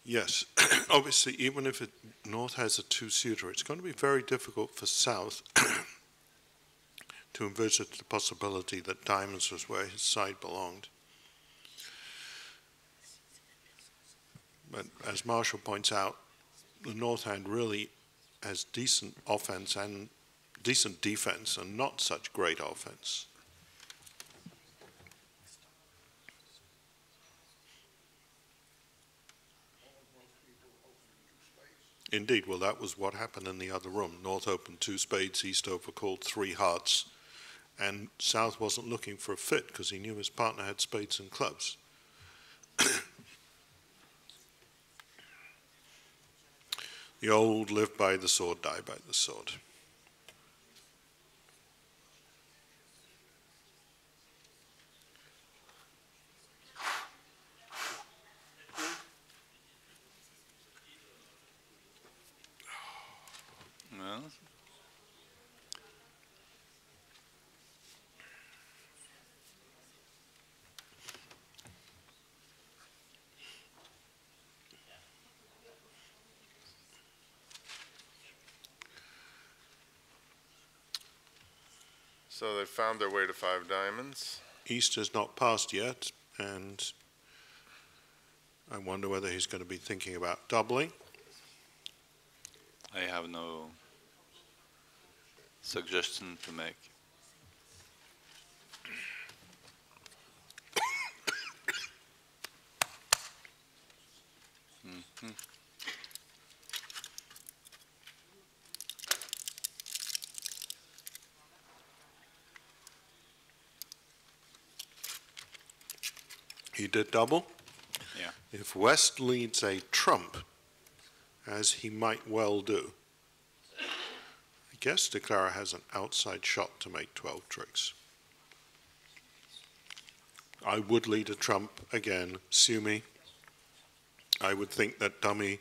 Yes, obviously, even if North has a 2-suiter, it's going to be very difficult for South to envisage the possibility that diamonds was where his side belonged. But as Marshall points out, the North hand really has decent offense and decent defense and not such great offense. Indeed, well, that was what happened in the other room. North opened 2 spades, East overcalled 3 hearts, and South wasn't looking for a fit because he knew his partner had spades and clubs. The old live by the sword, die by the sword. Well, So they found their way to 5 diamonds. East has not passed yet, and I wonder whether he's going to be thinking about doubling. I have no suggestion to make. Mm-hmm. He did double. Yeah. If West leads a trump, as he might well do, I guess De Clara has an outside shot to make 12 tricks. I would lead a trump again, sue me. I would think that dummy,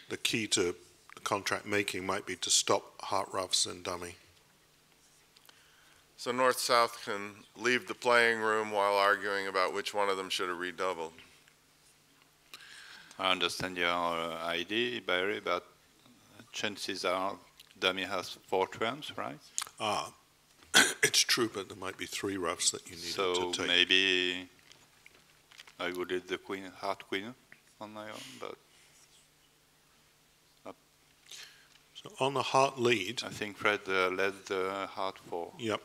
the key to contract making might be to stop heart roughs and dummy. So North-South can leave the playing room while arguing about which one of them should have redoubled. I understand your idea, Barry, but chances are dummy has 4 trumps, right? Ah, it's true, but there might be 3 roughs that you need to take. So maybe I would lead the queen, heart queen on my own, but so on the heart lead, I think Fred led the heart 4. Yep.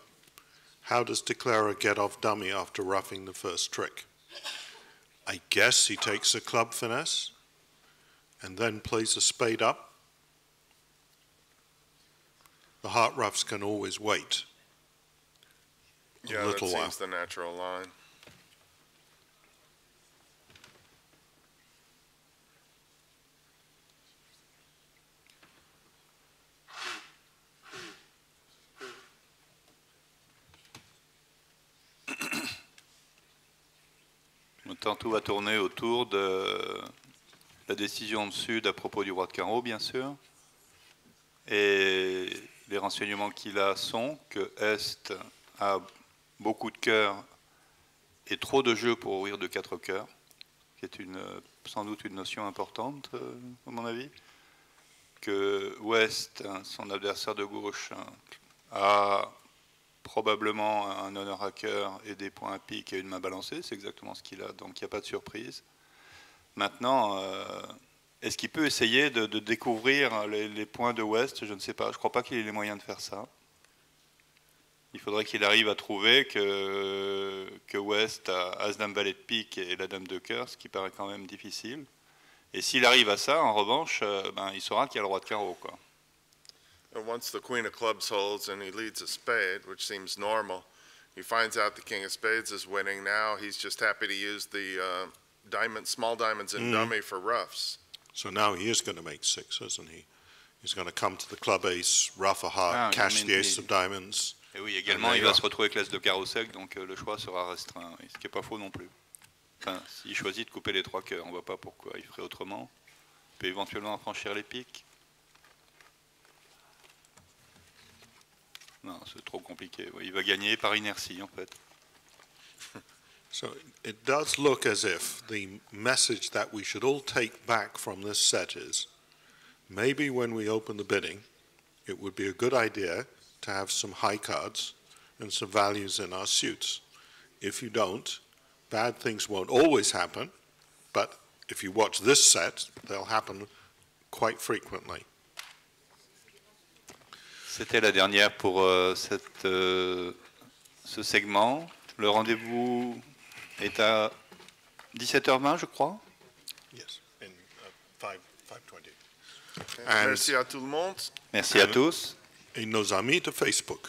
How does De Clara get off dummy after roughing the first trick? I guess he takes a club finesse and then plays a spade up. The heart roughs can always wait Yeah, a little that while. seems the natural line. Maintenant, tout va tourner autour de la décision de Sud à propos du roi de carreau, bien sûr. Et les renseignements qu'il a sont que Est a beaucoup de cœurs et trop de jeux pour ouvrir de 4 cœurs, qui est sans doute une notion importante, à mon avis. Que Ouest, son adversaire de gauche, a probablement un honneur à cœur et des points à pique et une main balancée, c'est exactement ce qu'il a, donc il n'y a pas de surprise. Maintenant, est-ce qu'il peut essayer de découvrir les points de Ouest? Je ne sais pas, je ne crois pas qu'il ait les moyens de faire ça. Il faudrait qu'il arrive à trouver que Ouest a As-Dame Valet de pique et la Dame de cœur, ce qui paraît quand même difficile. Et s'il arrive à ça, en revanche, il saura qu'il y a le roi de carreau, quoi. Once the Queen of Clubs holds and he leads a spade, which seems normal, he finds out the King of Spades is winning. Now he's just happy to use the small diamonds and dummy for roughs. So now he is going to make 6, isn't he? He's going to come to the club ace, rough a heart, cash the ace of diamonds. Et oui, également, il va se retrouver avec l'as de carreau sec, donc le choix sera restreint, ce qui n'est pas faux non plus. Enfin, s'il choisit de couper les 3 cœurs, on ne voit pas pourquoi il ferait autrement. Il peut éventuellement franchir les piques. Non, c'est trop compliqué. Il va gagner par inertie, en fait. So it does look as if the message that we should all take back from this set is, maybe when we open the bidding, it would be a good idea to have some high cards and some values in our suits. If you don't, bad things won't always happen, but if you watch this set, they'll happen quite frequently. C'était la dernière pour ce segment. Le rendez-vous est à 17h20, je crois. Yes, in 5:20. Merci à tout le monde. Merci à tous. Et nos amis de Facebook.